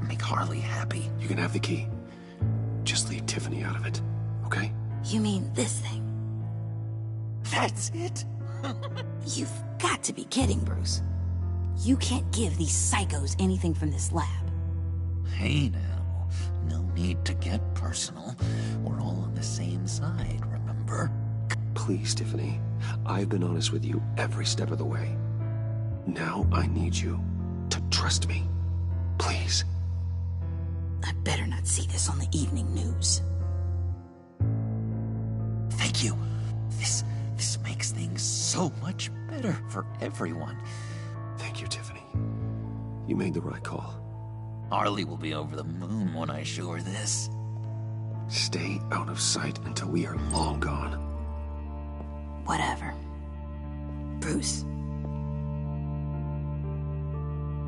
Speaker 11: make Harley happy.
Speaker 1: You can have the key. Just leave Tiffany out of it, okay?
Speaker 17: You mean this thing?
Speaker 11: That's it?
Speaker 17: You've got to be kidding, Bruce. You can't give these psychos anything from this lab.
Speaker 11: Hey now, no need to get personal. We're all on the same side, remember?
Speaker 1: Please, Tiffany. I've been honest with you every step of the way. Now I need you to trust me. Please.
Speaker 17: I better not see this on the evening news.
Speaker 11: Thank you. This makes things so much better for everyone.
Speaker 1: Thank you, Tiffany. You made the right call.
Speaker 11: Harley will be over the moon when I show her this.
Speaker 1: Stay out of sight until we are long gone.
Speaker 17: Whatever. Bruce.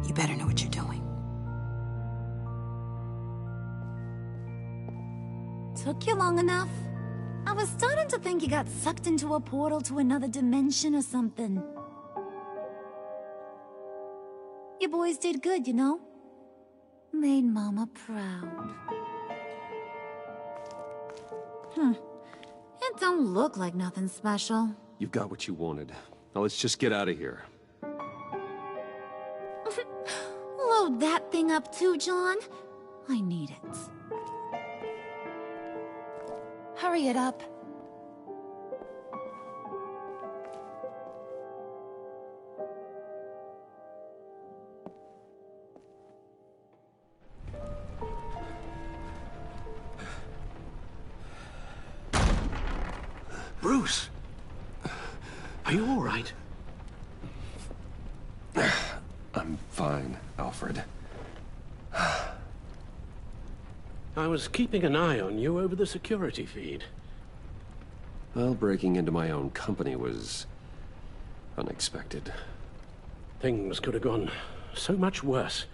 Speaker 17: You better know what you're doing.
Speaker 13: Took you long enough? I was starting to think you got sucked into a portal to another dimension or something. You boys did good, you know? Made Mama proud. It don't look like nothing special.
Speaker 1: You've got what you wanted. Now let's just get out of here.
Speaker 13: Load that thing up too, John. I need it. Hurry it up.
Speaker 10: Bruce! Are you all right?
Speaker 1: I'm fine, Alfred.
Speaker 10: I was keeping an eye on you over the security feed.
Speaker 1: Well, breaking into my own company was unexpected.
Speaker 10: Things could have gone so much worse.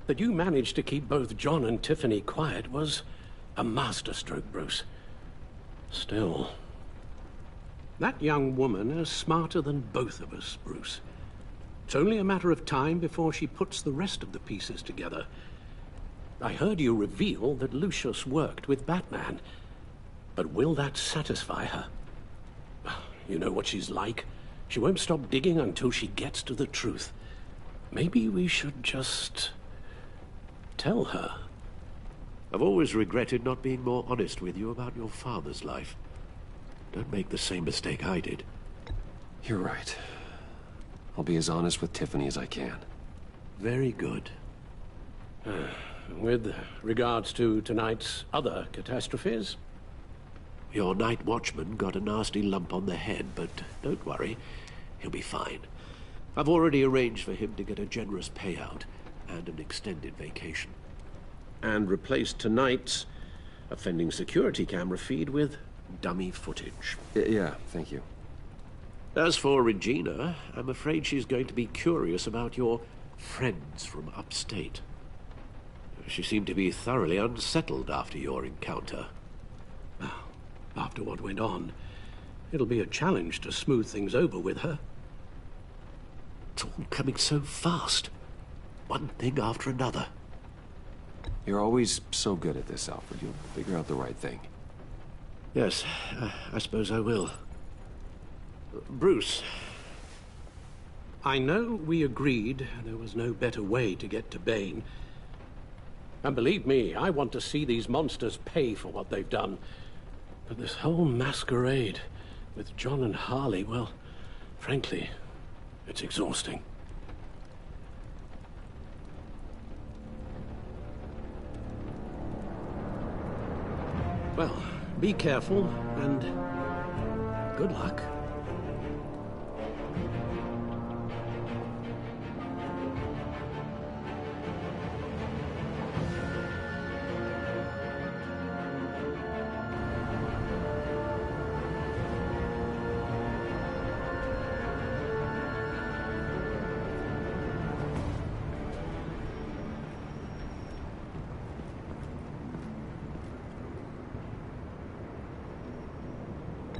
Speaker 10: That you managed to keep both John and Tiffany quiet was a masterstroke, Bruce. Still, that young woman is smarter than both of us, Bruce. It's only a matter of time before she puts the rest of the pieces together. I heard you reveal that Lucius worked with Batman. But will that satisfy her? You know what she's like. She won't stop digging until she gets to the truth. Maybe we should just tell her. I've always regretted not being more honest with you about your father's life. Don't make the same mistake I did.
Speaker 1: You're right. I'll be as honest with Tiffany as I can.
Speaker 10: Very good. With regards to tonight's other catastrophes? Your night watchman got a nasty lump on the head, but don't worry. He'll be fine. I've already arranged for him to get a generous payout and an extended vacation. And replaced tonight's offending security camera feed with dummy footage.
Speaker 1: Yeah, thank you.
Speaker 10: As for Regina, I'm afraid she's going to be curious about your friends from upstate. She seemed to be thoroughly unsettled after your encounter. After what went on, it'll be a challenge to smooth things over with her. It's all coming so fast. One thing after another.
Speaker 1: You're always so good at this, Alfred. You'll figure out the right thing.
Speaker 10: Yes, I suppose I will. Bruce, I know we agreed there was no better way to get to Bane. And believe me, I want to see these monsters pay for what they've done. But this whole masquerade with John and Harley, well, frankly, it's exhausting. Well, be careful, and good luck.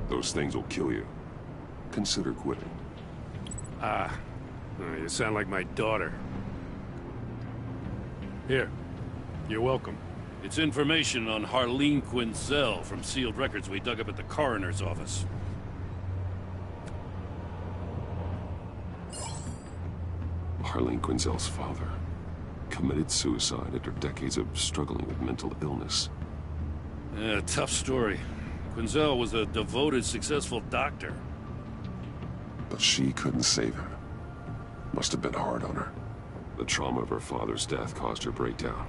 Speaker 18: Those things will kill you. Consider quitting.
Speaker 3: You sound like my daughter. Here, you're welcome. It's information on Harleen Quinzel from sealed records we dug up at the coroner's office.
Speaker 18: Harleen Quinzel's father. committed suicide after decades of struggling with mental illness.
Speaker 3: Yeah, tough story. Quinzel was a devoted, successful doctor.
Speaker 18: But she couldn't save him. Must have been hard on her. The trauma of her father's death caused her breakdown.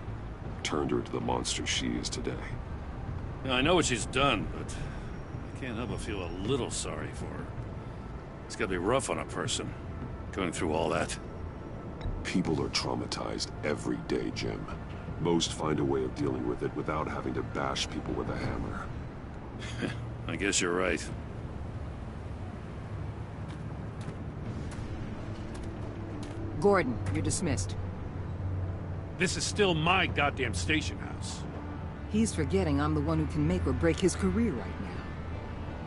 Speaker 18: Turned her into the monster she is today.
Speaker 3: Yeah, I know what she's done, but I can't help but feel a little sorry for her. It's gotta be rough on a person, going through all that.
Speaker 18: People are traumatized every day, Jim. Most find a way of dealing with it without having to bash people with a hammer.
Speaker 3: I guess you're right.
Speaker 2: Gordon, you're dismissed.
Speaker 3: This is still my goddamn station house.
Speaker 2: He's forgetting I'm the one who can make or break his career right now.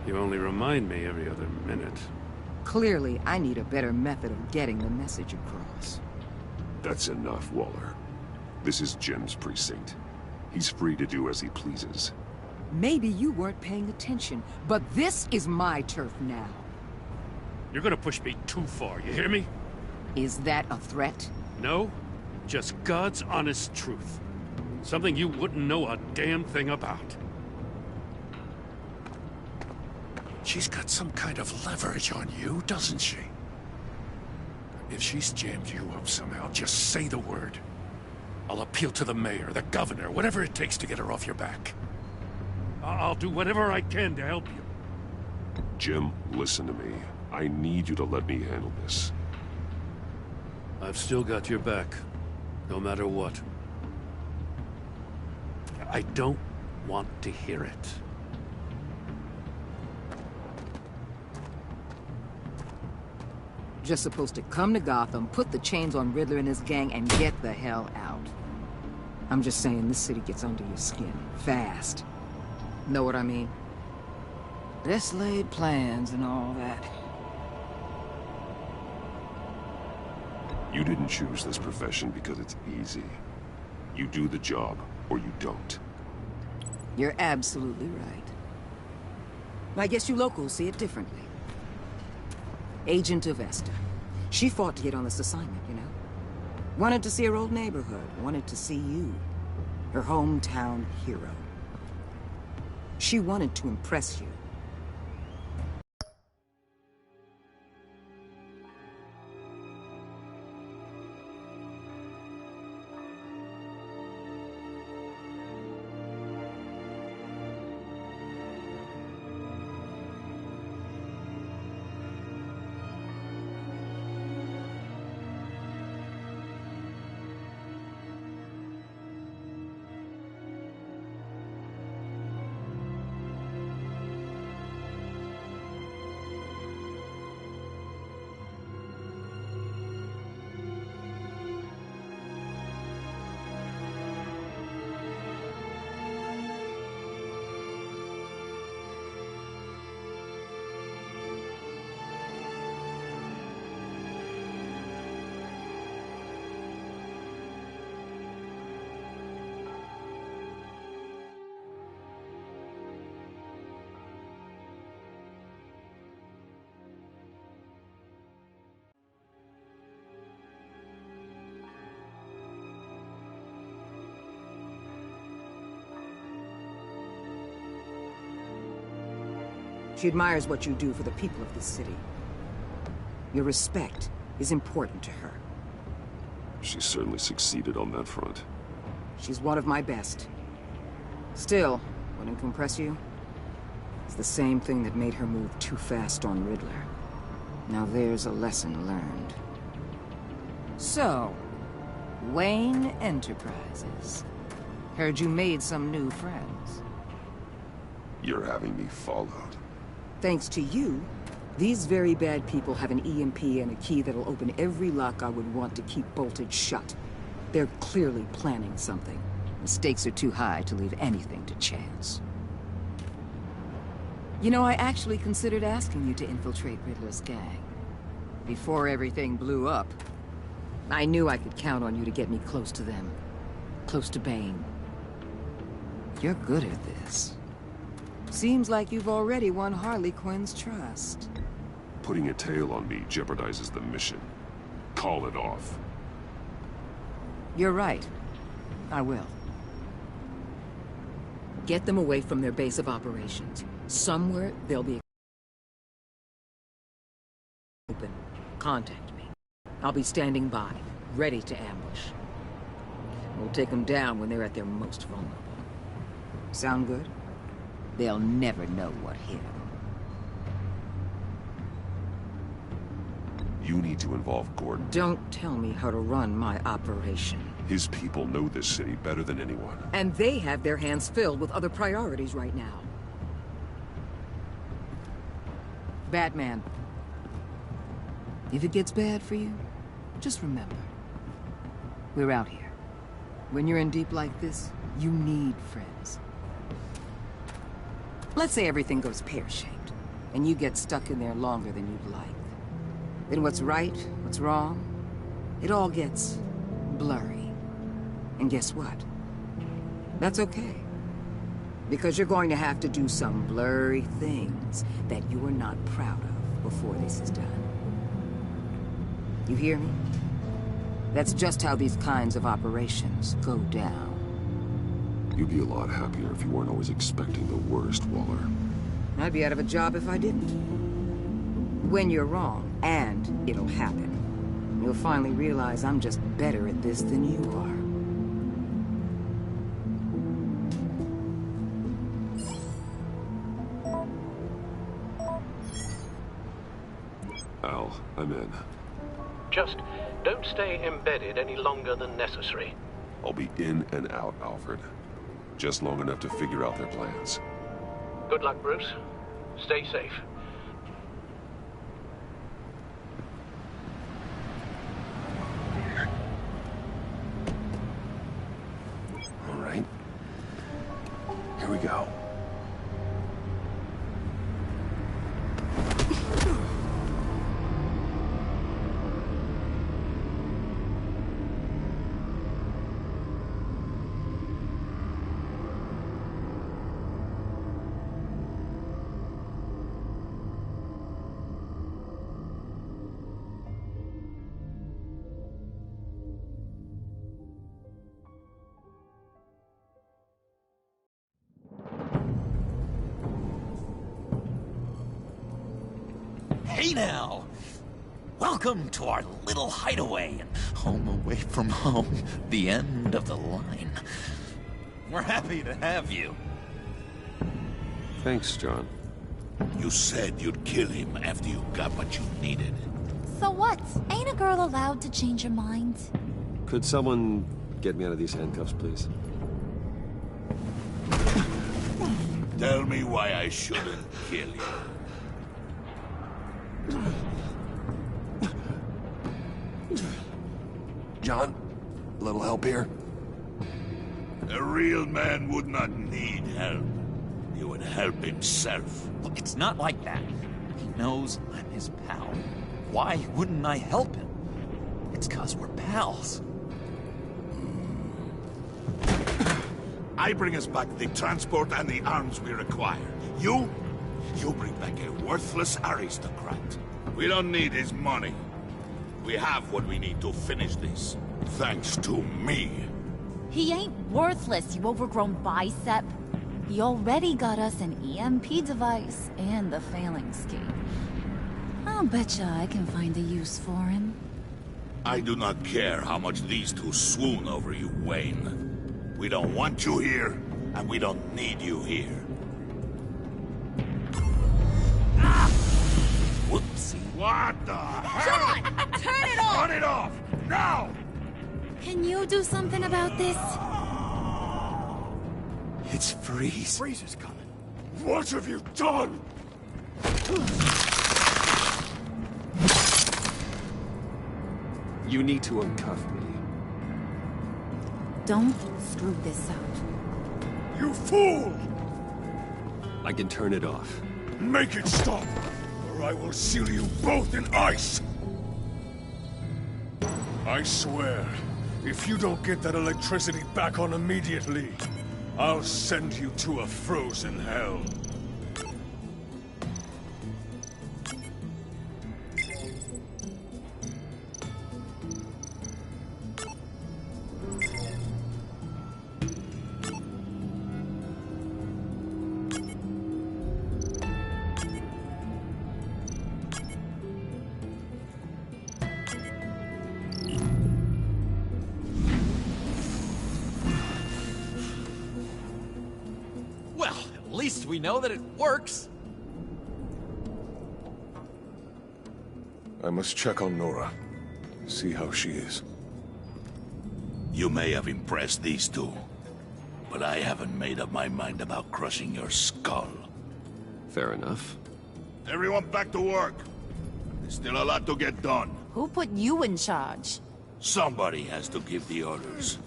Speaker 3: You only remind me every other minute.
Speaker 2: Clearly, I need a better method of getting the message across.
Speaker 18: That's enough, Waller. This is Jim's precinct. He's free to do as he pleases.
Speaker 2: Maybe you weren't paying attention, but this is my turf now.
Speaker 3: You're gonna push me too far, you hear me?
Speaker 2: Is that a threat?
Speaker 3: No, just God's honest truth. Something you wouldn't know a damn thing about. She's got some kind of leverage on you, doesn't she? If she's jammed you up somehow, just say the word. I'll appeal to the mayor, the governor, whatever it takes to get her off your back. I'll do whatever I can to help you.
Speaker 18: Jim, listen to me. I need you to let me handle this.
Speaker 3: I've still got your back, no matter what. I don't want to hear it.
Speaker 2: Just supposed to come to Gotham, put the chains on Riddler and his gang, and get the hell out. I'm just saying, this city gets under your skin. Fast. Know what I mean? Best laid plans and all that.
Speaker 18: You didn't choose this profession because it's easy. You do the job, or you don't.
Speaker 2: You're absolutely right. I guess you locals see it differently. Agent of Vesta. She fought to get on this assignment, you know? Wanted to see her old neighborhood. Wanted to see you. Her hometown hero. She wanted to impress you. She admires what you do for the people of this city. Your respect is important to her.
Speaker 18: She certainly succeeded on that front.
Speaker 2: She's one of my best. Still, wouldn't impress you? It's the same thing that made her move too fast on Riddler. Now there's a lesson learned. So, Wayne Enterprises. Heard you made some new friends.
Speaker 18: You're having me followed.
Speaker 2: Thanks to you, these very bad people have an EMP and a key that'll open every lock I would want to keep bolted shut. They're clearly planning something. The stakes are too high to leave anything to chance. You know, I actually considered asking you to infiltrate Riddler's gang. Before everything blew up, I knew I could count on you to get me close to them. Close to Bane. You're good at this. Seems like you've already won Harley Quinn's trust.
Speaker 18: Putting a tail on me jeopardizes the mission. Call it off.
Speaker 2: You're right. I will. Get them away from their base of operations. Somewhere they'll be open. Contact me. I'll be standing by, ready to ambush. We'll take them down when they're at their most vulnerable. Sound good? They'll never know what hit them.
Speaker 18: You need to involve Gordon.
Speaker 2: Don't tell me how to run my operation.
Speaker 18: His people know this city better than anyone.
Speaker 2: And they have their hands filled with other priorities right now. Batman. If it gets bad for you, just remember. We're out here. When you're in deep like this, you need friends. Let's say everything goes pear-shaped, and you get stuck in there longer than you'd like. Then what's right, what's wrong, it all gets blurry. And guess what? That's okay. Because you're going to have to do some blurry things that you are not proud of before this is done. You hear me? That's just how these kinds of operations go down.
Speaker 18: You'd be a lot happier if you weren't always expecting the worst, Waller.
Speaker 2: I'd be out of a job if I didn't. When you're wrong, and it'll happen, you'll finally realize I'm just better at this than you
Speaker 18: are. Al, I'm in.
Speaker 10: Just don't stay embedded any longer than necessary.
Speaker 18: I'll be in and out, Alfred. Just long enough to figure out their plans.
Speaker 10: Good luck, Bruce. Stay safe.
Speaker 18: All right. Here we go.
Speaker 11: Hey now! Welcome to our little hideaway and home away from home, the end of the line. We're happy to have you.
Speaker 18: Thanks, John.
Speaker 7: You said you'd kill him after you got what you needed.
Speaker 13: So what? Ain't a girl allowed to change her mind?
Speaker 1: Could someone get me out of these handcuffs, please?
Speaker 7: Tell me why I shouldn't kill you.
Speaker 18: John, a little help here?
Speaker 7: A real man would not need help. He would help himself.
Speaker 11: Look, it's not like that. He knows I'm his pal. Why wouldn't I help him? It's 'cause we're pals.
Speaker 7: I bring us back the transport and the arms we require. You bring back a worthless aristocrat. We don't need his money. We have what we need to finish this. Thanks to me.
Speaker 13: He ain't worthless, you overgrown bicep. He already got us an EMP device and the phalanx key. I'll betcha I can find a use for him.
Speaker 7: I do not care how much these two swoon over you, Wayne. We don't want you here, and we don't need you here. Whoopsie. What the hell?
Speaker 13: John! Turn it off!
Speaker 7: Turn it off! Now!
Speaker 13: Can you do something about this?
Speaker 11: It's Freeze.
Speaker 4: Freeze is coming.
Speaker 7: What have you done?
Speaker 1: You need to uncuff me.
Speaker 13: Don't screw this up.
Speaker 7: You fool!
Speaker 1: I can turn it off.
Speaker 7: Make it stop, or I will seal you both in ice!
Speaker 4: I swear, if you don't get that electricity back on immediately, I'll send you to a frozen hell.
Speaker 19: least we know that it works.
Speaker 18: I must check on Nora. See how she is.
Speaker 7: You may have impressed these two, but I haven't made up my mind about crushing your skull.
Speaker 1: Fair enough.
Speaker 7: Everyone back to work. There's still a lot to get done.
Speaker 13: Who put you in charge?
Speaker 7: Somebody has to give the orders.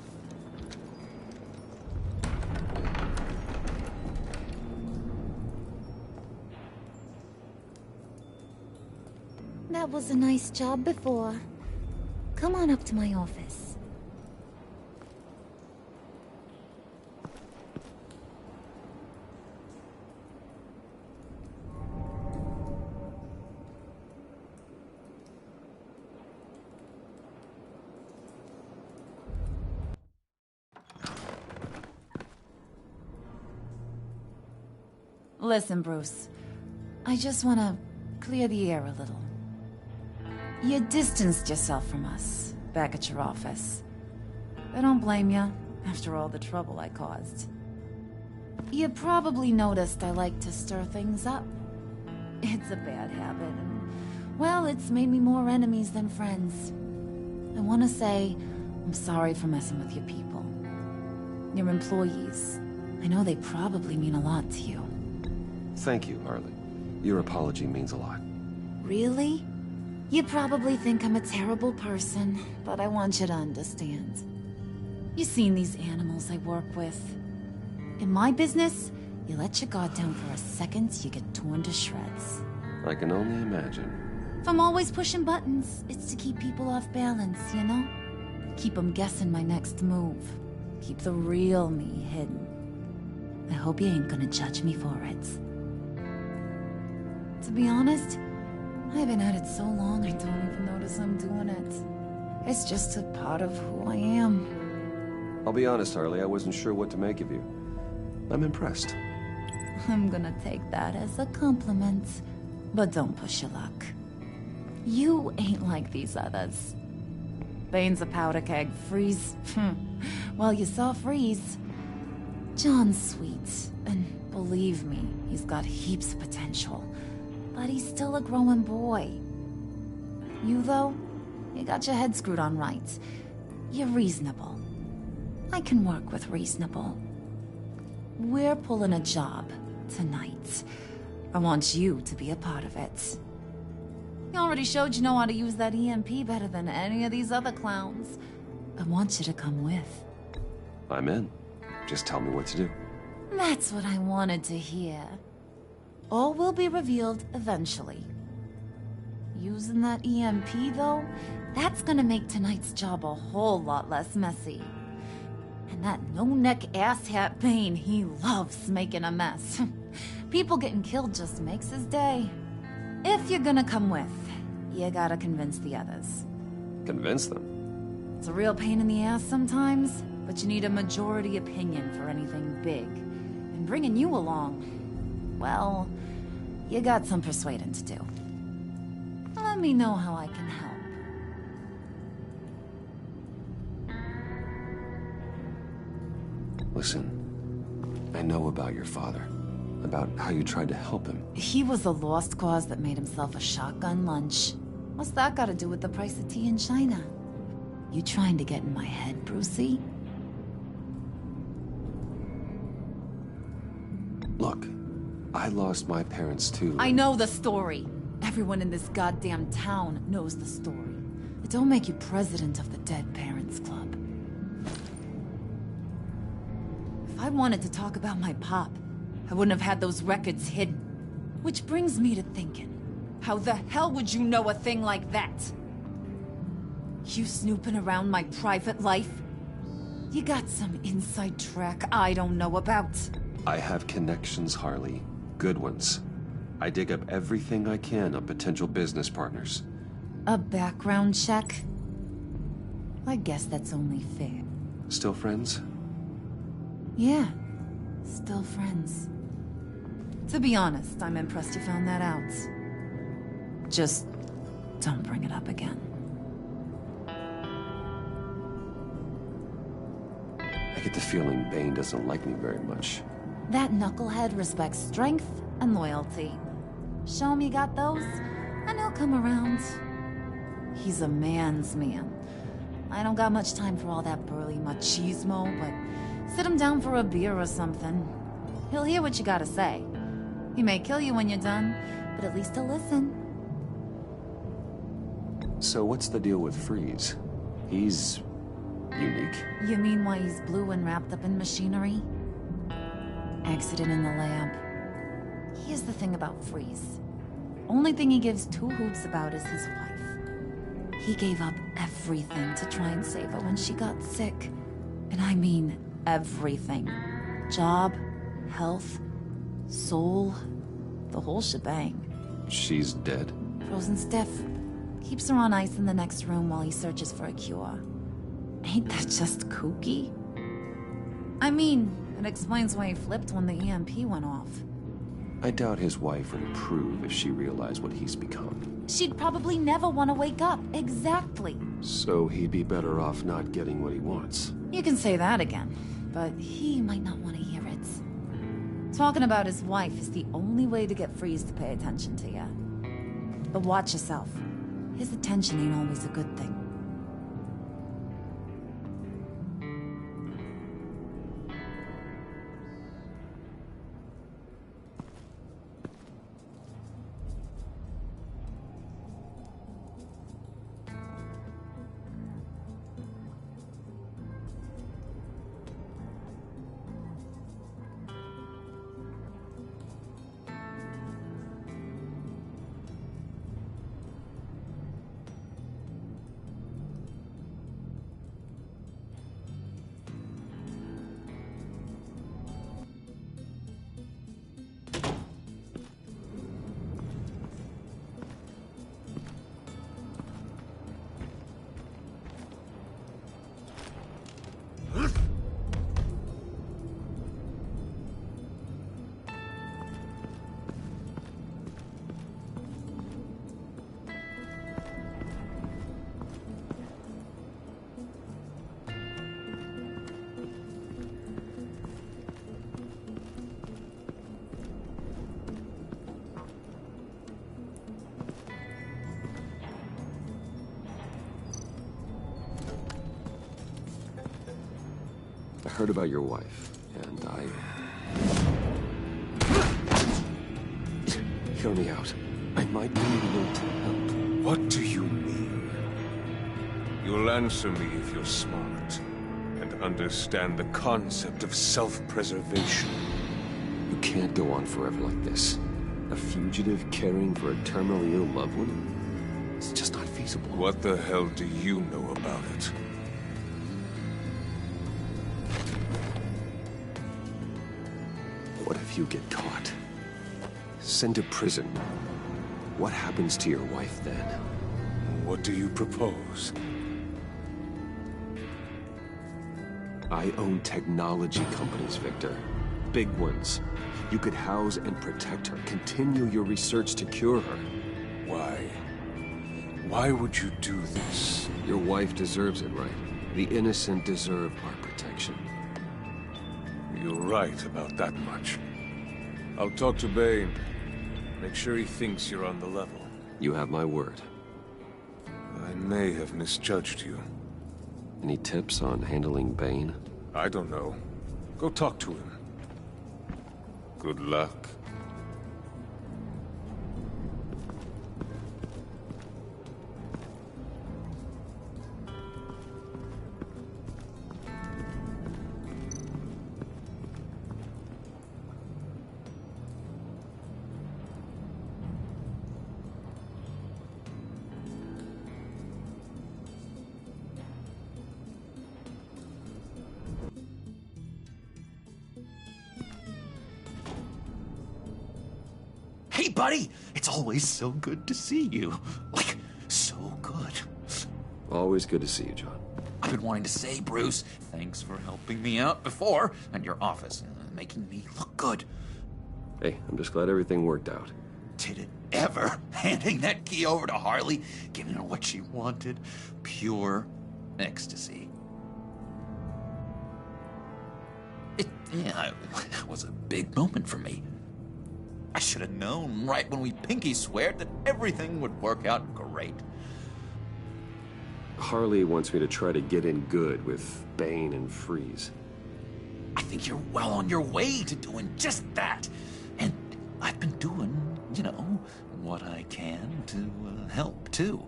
Speaker 13: That was a nice job before. Come on up to my office. Listen, Bruce. I just want to clear the air a little. You distanced yourself from us, back at your office. I don't blame you, after all the trouble I caused. You probably noticed I like to stir things up. It's a bad habit, and, well, it's made me more enemies than friends. I want to say I'm sorry for messing with your people. Your employees. I know they probably mean a lot to you.
Speaker 1: Thank you, Harley. Your apology means a lot.
Speaker 13: Really? You probably think I'm a terrible person, but I want you to understand. You've seen these animals I work with. In my business, you let your guard down for a second, you get torn to shreds.
Speaker 1: I can only imagine.
Speaker 13: If I'm always pushing buttons, it's to keep people off balance, you know? Keep them guessing my next move. Keep the real me hidden. I hope you ain't gonna judge me for it. To be honest, I've been at it so long I don't even notice I'm doing it. It's just a part of who I am.
Speaker 1: I'll be honest, Harley, I wasn't sure what to make of you. I'm impressed.
Speaker 13: I'm gonna take that as a compliment. But don't push your luck. You ain't like these others. Bane's a powder keg. Freeze. Well, you saw Freeze. John's sweet, and believe me, he's got heaps of potential. But he's still a growing boy. You, though, you got your head screwed on right. You're reasonable. I can work with reasonable. We're pulling a job tonight. I want you to be a part of it. You already showed you know how to use that EMP better than any of these other clowns. I want you to come with.
Speaker 1: I'm in. Just tell me what to do.
Speaker 13: That's what I wanted to hear. All will be revealed eventually. Using that EMP, though, that's gonna make tonight's job a whole lot less messy. And that no-neck asshat Bane, he loves making a mess. People getting killed just makes his day. If you're gonna come with, you gotta convince the others.
Speaker 1: Convince them?
Speaker 13: It's a real pain in the ass sometimes, but you need a majority opinion for anything big. And bringing you along, well, you got some persuading to do. Let me know how I can help.
Speaker 1: Listen, I know about your father. About how you tried to help him.
Speaker 13: He was a lost cause that made himself a shotgun lunch. What's that got to do with the price of tea in China? You trying to get in my head, Brucey?
Speaker 1: Look, I lost my parents too.
Speaker 13: I know the story. Everyone in this goddamn town knows the story. It don't make you president of the Dead Parents Club. If I wanted to talk about my pop, I wouldn't have had those records hidden. Which brings me to thinking, how the hell would you know a thing like that? You snooping around my private life? You got some inside track I don't know about.
Speaker 1: I have connections, Harley. Good ones. I dig up everything I can on potential business partners.
Speaker 13: A background check? I guess that's only fair.
Speaker 1: Still friends?
Speaker 13: Yeah, still friends. To be honest, I'm impressed you found that out. Just don't bring it up again.
Speaker 1: I get the feeling Bane doesn't like me very much.
Speaker 13: That knucklehead respects strength and loyalty. Show him you got those, and he'll come around. He's a man's man. I don't got much time for all that burly machismo, but sit him down for a beer or something. He'll hear what you gotta say. He may kill you when you're done, but at least he'll listen.
Speaker 1: So what's the deal with Freeze? He's unique.
Speaker 13: You mean why he's blue and wrapped up in machinery? Accident in the lab. Here's the thing about Freeze. Only thing he gives two hoots about is his wife. He gave up everything to try and save her when she got sick. And I mean everything. Job, health, soul, the whole shebang.
Speaker 1: She's dead?
Speaker 13: Frozen stiff. Keeps her on ice in the next room while he searches for a cure. Ain't that just kooky? I mean, it explains why he flipped when the EMP went off.
Speaker 1: I doubt his wife would approve if she realized what he's become.
Speaker 13: She'd probably never want to wake up. Exactly.
Speaker 1: So he'd be better off not getting what he wants.
Speaker 13: You can say that again, but he might not want to hear it. Talking about his wife is the only way to get Freeze to pay attention to you. But watch yourself. His attention ain't always a good thing.
Speaker 1: I heard about your wife, and Hear me out. I might be able to help.
Speaker 19: What do you mean? You'll answer me if you're smart, and understand the concept of self-preservation.
Speaker 1: You can't go on forever like this. A fugitive caring for a terminally ill loved one? It's just not feasible.
Speaker 19: What the hell do you know about it?
Speaker 1: What if you get caught? Sent to prison. What happens to your wife then?
Speaker 19: What do you propose?
Speaker 1: I own technology companies, Victor. Big ones. You could house and protect her. Continue your research to cure her.
Speaker 19: Why? Why would you do this?
Speaker 1: Your wife deserves it, right? The innocent deserve our protection.
Speaker 19: You're right about that much. I'll talk to Bane. Make sure he thinks you're on the level.
Speaker 1: You have my word.
Speaker 19: I may have misjudged you.
Speaker 1: Any tips on handling Bane?
Speaker 19: I don't know. Go talk to him. Good luck.
Speaker 11: Hey, buddy! It's always so good to see you. Like, so good.
Speaker 1: Always good to see you, John.
Speaker 11: I've been wanting to say, Bruce, thanks for helping me out before, and your office, making me look good.
Speaker 1: Hey, I'm just glad everything worked out.
Speaker 11: Did it ever? Handing that key over to Harley, giving her what she wanted. Pure ecstasy. It was a big moment for me. I should have known right when we pinky sweared that everything would work out great.
Speaker 1: Harley wants me to try to get in good with Bane and Freeze.
Speaker 11: I think you're well on your way to doing just that. And I've been doing, what I can to help, too.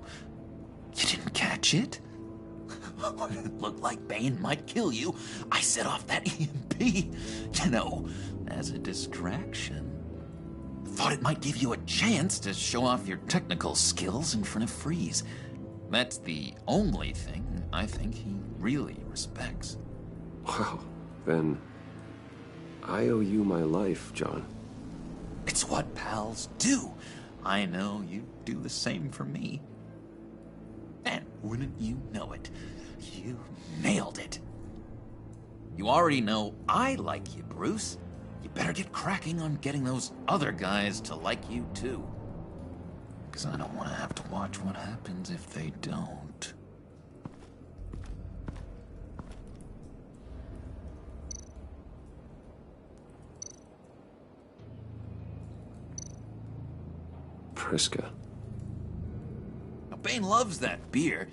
Speaker 11: You didn't catch it? When it looked like Bane might kill you, I set off that EMP, as a distraction. Thought it might give you a chance to show off your technical skills in front of Freeze. That's the only thing I think he really respects.
Speaker 1: Wow, then I owe you my life, John.
Speaker 11: It's what pals do. I know you'd do the same for me. And wouldn't you know it, you nailed it. You already know I like you, Bruce. You better get cracking on getting those other guys to like you, too. Because I don't want to have to watch what happens if they don't.
Speaker 1: Priska.
Speaker 11: Now, Bane loves that beer.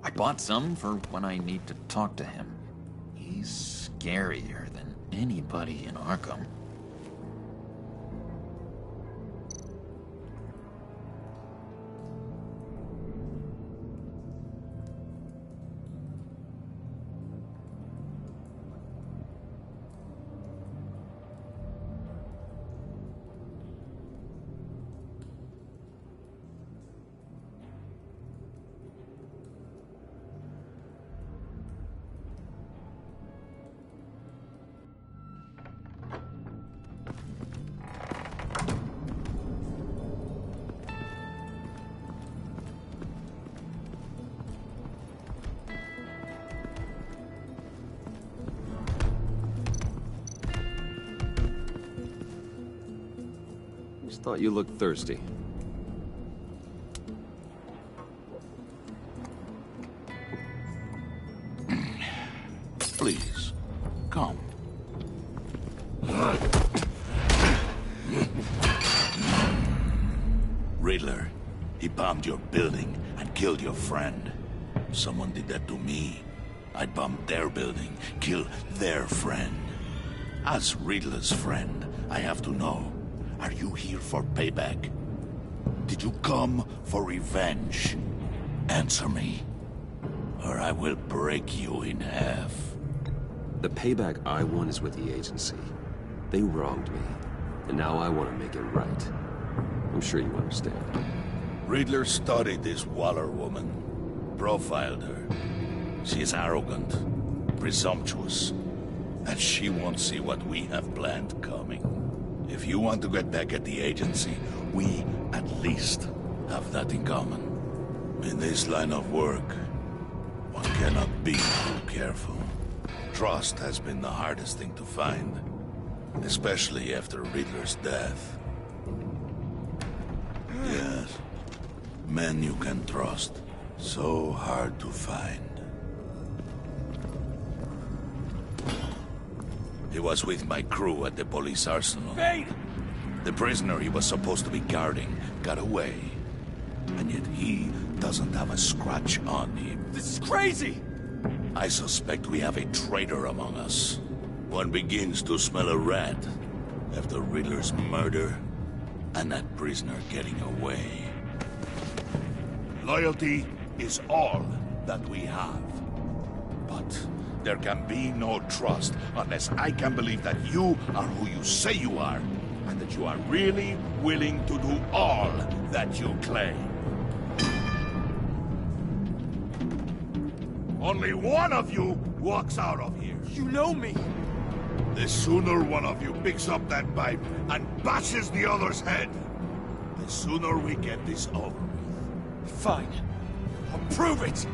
Speaker 11: I bought some for when I need to talk to him. He's scarier than anybody in Arkham.
Speaker 1: Thought you looked thirsty.
Speaker 7: Please, come. Riddler, he bombed your building and killed your friend. Someone did that to me. I bombed their building, killed their friend. As Riddler's friend, I have to know. Are you here for payback? Did you come for revenge? Answer me, or I will break you in half.
Speaker 1: The payback I want is with the agency. They wronged me, and now I want to make it right. I'm sure you understand.
Speaker 7: Riddler studied this Waller woman, profiled her. She is arrogant, presumptuous, and she won't see what we have planned coming. If you want to get back at the agency, we at least have that in common. In this line of work, one cannot be too careful. Trust has been the hardest thing to find, especially after Riddler's death. Yes, men you can trust, so hard to find. He was with my crew at the police arsenal.
Speaker 6: Bane!
Speaker 7: The prisoner he was supposed to be guarding got away. And yet he doesn't have a scratch on him.
Speaker 6: This is crazy!
Speaker 7: I suspect we have a traitor among us. One begins to smell a rat after Riddler's murder and that prisoner getting away. Loyalty is all that we have. But there can be no trust unless I can believe that you are who you say you are, and that you are really willing to do all that you claim. Only one of you walks out of here.
Speaker 6: You know me.
Speaker 7: The sooner one of you picks up that pipe and bashes the other's head, the sooner we get this over with.
Speaker 6: Fine. I'll prove it!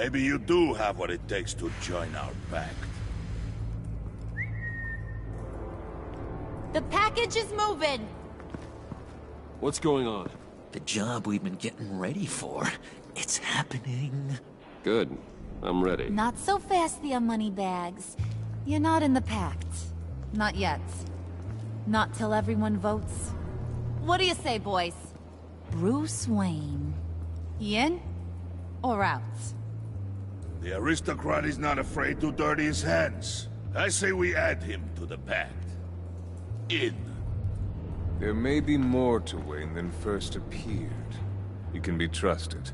Speaker 7: Maybe you do have what it takes to join our pact.
Speaker 13: The package is moving!
Speaker 1: What's going on?
Speaker 11: The job we've been getting ready for. It's happening.
Speaker 1: Good. I'm ready.
Speaker 13: Not so fast, the Moneybags. You're not in the pact. Not yet. Not till everyone votes. What do you say, boys? Bruce Wayne. In or out?
Speaker 7: The aristocrat is not afraid to dirty his hands. I say we add him to the pact. In.
Speaker 19: There may be more to Wayne than first appeared. He can be trusted.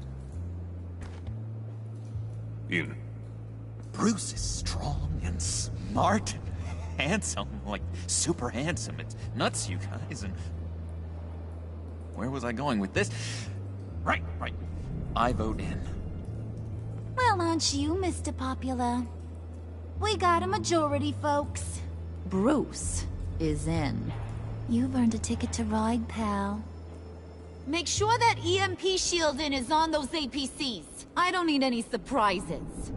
Speaker 19: In.
Speaker 11: Bruce is strong and smart and handsome. Like, super handsome. It's nuts, you guys, and... Where was I going with this? Right. I vote in.
Speaker 13: Well, aren't you, Mr. Popular? We got a majority, folks. Bruce is in. You've earned a ticket to ride, pal. Make sure that EMP shielding is on those APCs. I don't need any surprises.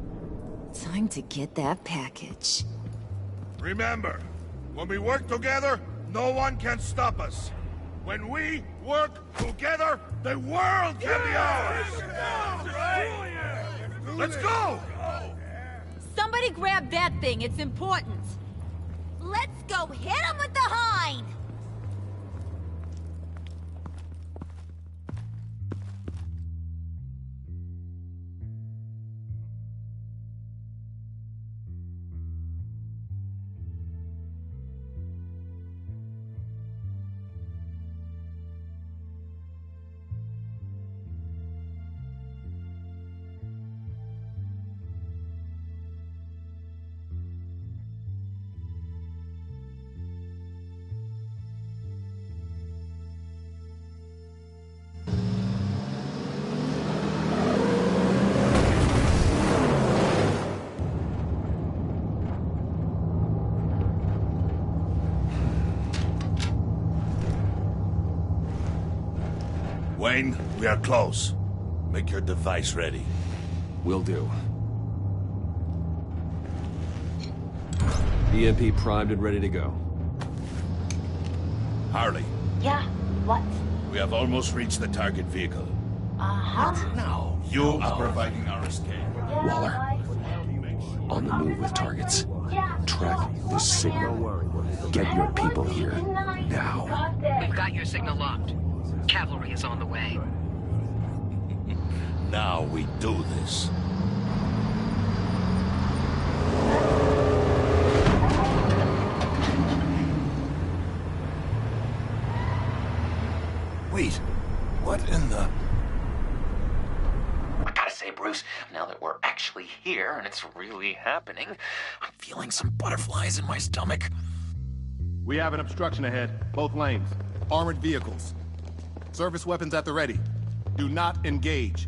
Speaker 13: Time to get that package.
Speaker 7: Remember, when we work together, no one can stop us. When we work together, the world can be ours! Let's go!
Speaker 13: Somebody grab that thing, it's important. Let's go hit him with the hind!
Speaker 7: Wayne, we are close. Make your device ready.
Speaker 1: Will do. EMP primed and ready to go.
Speaker 7: Harley.
Speaker 8: Yeah, what?
Speaker 7: We have almost reached the target vehicle.
Speaker 8: What?
Speaker 7: No. You are providing our escape.
Speaker 1: Waller. On the move with targets. Track this signal. Get your people here. Now.
Speaker 2: We've got your signal locked. Cavalry is on the way.
Speaker 7: Now we do this.
Speaker 11: Wait, what in the... I gotta say, Bruce, now that we're actually here and it's really happening, I'm feeling some butterflies in my stomach.
Speaker 20: We have an obstruction ahead, both lanes. Armored vehicles. Service weapons at the ready. Do not engage.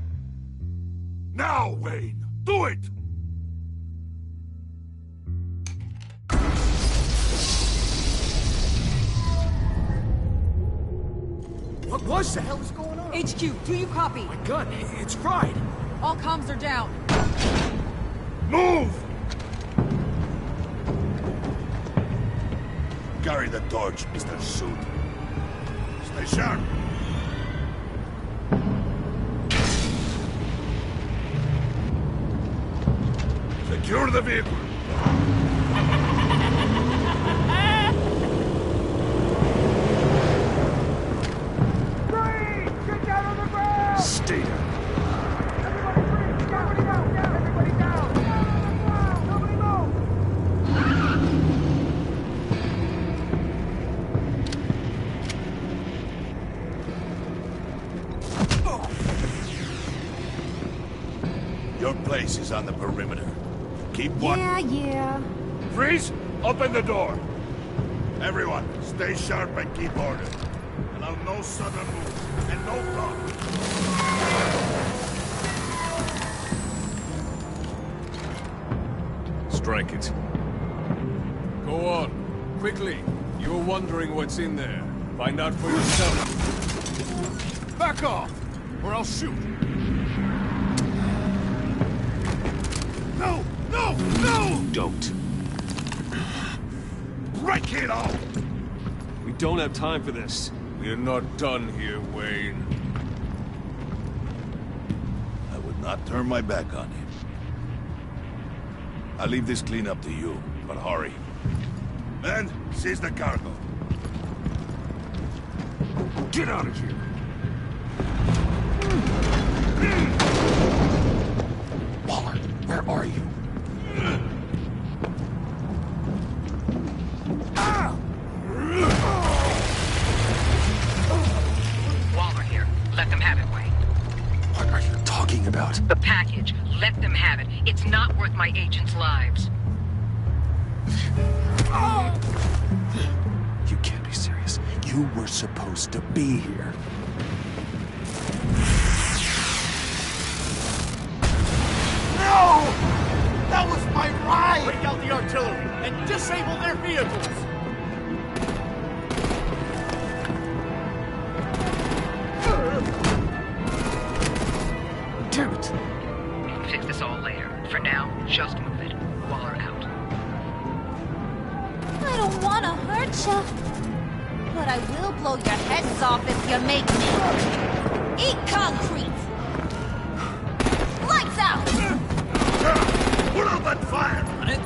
Speaker 7: Now, Wayne! Do it!
Speaker 6: What was that? What was going on?
Speaker 2: HQ, do you copy?
Speaker 6: My gun, it's fried.
Speaker 2: All comms are down.
Speaker 7: Move! Carry the torch, Mr. Suit. Stay sharp. Secure the vehicle.
Speaker 4: Get down on the ground!
Speaker 1: Stay down.
Speaker 4: Everybody free! Everybody down! Everybody down! Down on the ground! Nobody
Speaker 7: move! Your place is on the perimeter. Keep one.
Speaker 13: Yeah.
Speaker 7: Freeze! Open the door! Everyone, stay sharp and keep order. Allow no sudden moves, and no talk.
Speaker 19: Strike it. Go on. Quickly. You're wondering what's in there. Find out for yourself.
Speaker 20: Back off, or I'll shoot.
Speaker 7: No! No! No!
Speaker 18: Don't.
Speaker 7: Break it all!
Speaker 19: We don't have time for this. We're not done here, Wayne.
Speaker 7: I would not turn my back on him. I'll leave this cleanup to you, but hurry. Men, seize the cargo.
Speaker 18: Get out of here! Waller, where are you?
Speaker 2: Waller here. Let them have it, Wayne.
Speaker 18: What are you talking about?
Speaker 2: The package. Let them have it. It's not worth my agents' lives.
Speaker 18: You can't be serious. You were supposed to be here.
Speaker 7: No! That was my ride!
Speaker 6: Break out the artillery and disable their vehicles!
Speaker 18: Damn it!
Speaker 2: We can fix this all later. For now, just move it. Waller out.
Speaker 13: I don't want to hurt you, but I will blow your heads off if you make me. Eat concrete! Lights out!
Speaker 7: Put out that fire!
Speaker 11: On it.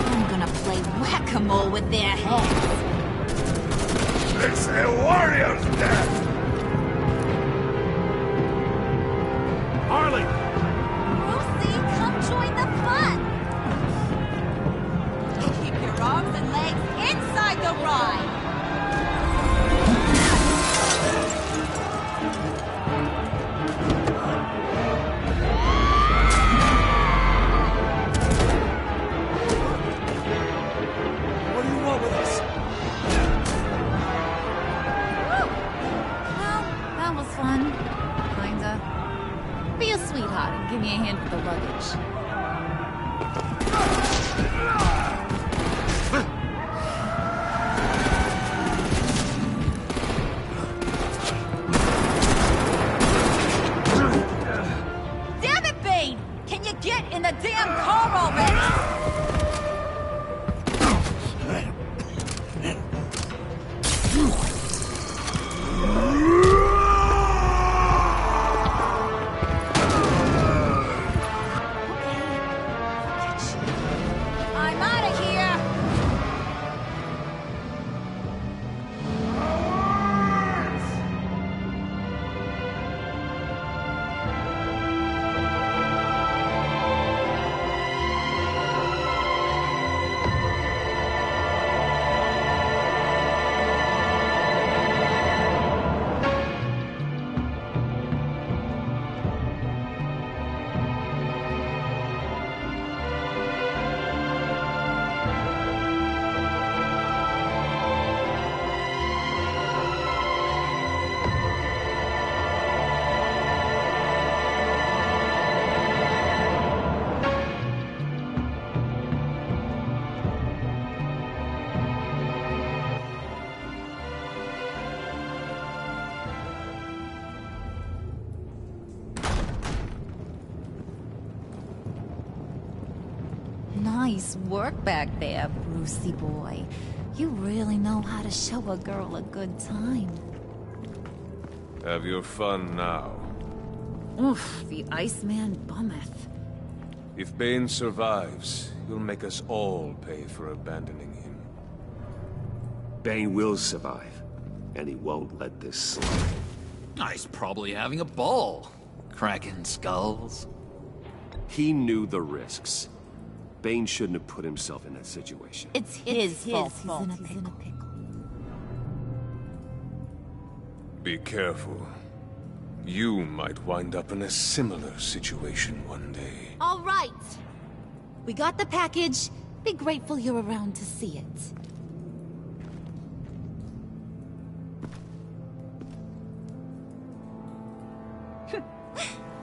Speaker 13: I'm gonna play whack-a-mole with their heads.
Speaker 7: It's a warrior's death!
Speaker 6: Harley!
Speaker 13: Lucy, come join the fun! Keep your arms and legs inside the ride!
Speaker 6: What do you want with us?
Speaker 13: Well, that was fun. Kinda. Be a sweetheart and give me a hand with the luggage. Damn it, Bane! Can you get in the damn car already? I'm out of here! Nice work back there, Brucey boy. You really know how to show a girl a good time.
Speaker 19: Have your fun now.
Speaker 13: Oof, the Iceman bummeth.
Speaker 19: If Bane survives, he'll make us all pay for abandoning him.
Speaker 1: Bane will survive, and he won't let this slide.
Speaker 11: He's probably having a ball. Cracking skulls.
Speaker 1: He knew the risks. Bane shouldn't have put himself in that situation.
Speaker 13: It's his fault he's in a pickle.
Speaker 19: Be careful. You might wind up in a similar situation one day.
Speaker 13: All right. We got the package. Be grateful you're around to see it.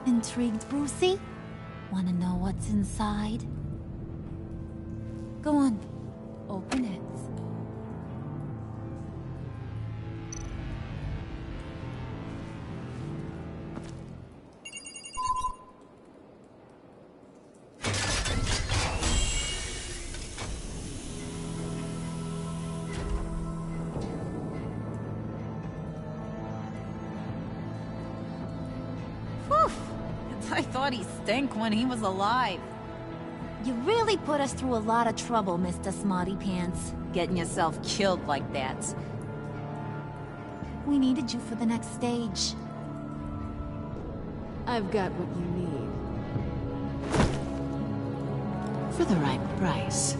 Speaker 13: Intrigued, Brucey? Want to know what's inside? Go on.
Speaker 21: I thought he stank when he was alive.
Speaker 13: You really put us through a lot of trouble, Mr. Smarty Pants.
Speaker 21: Getting yourself killed like that.
Speaker 13: We needed you for the next stage.
Speaker 9: I've got what you need. For the right price.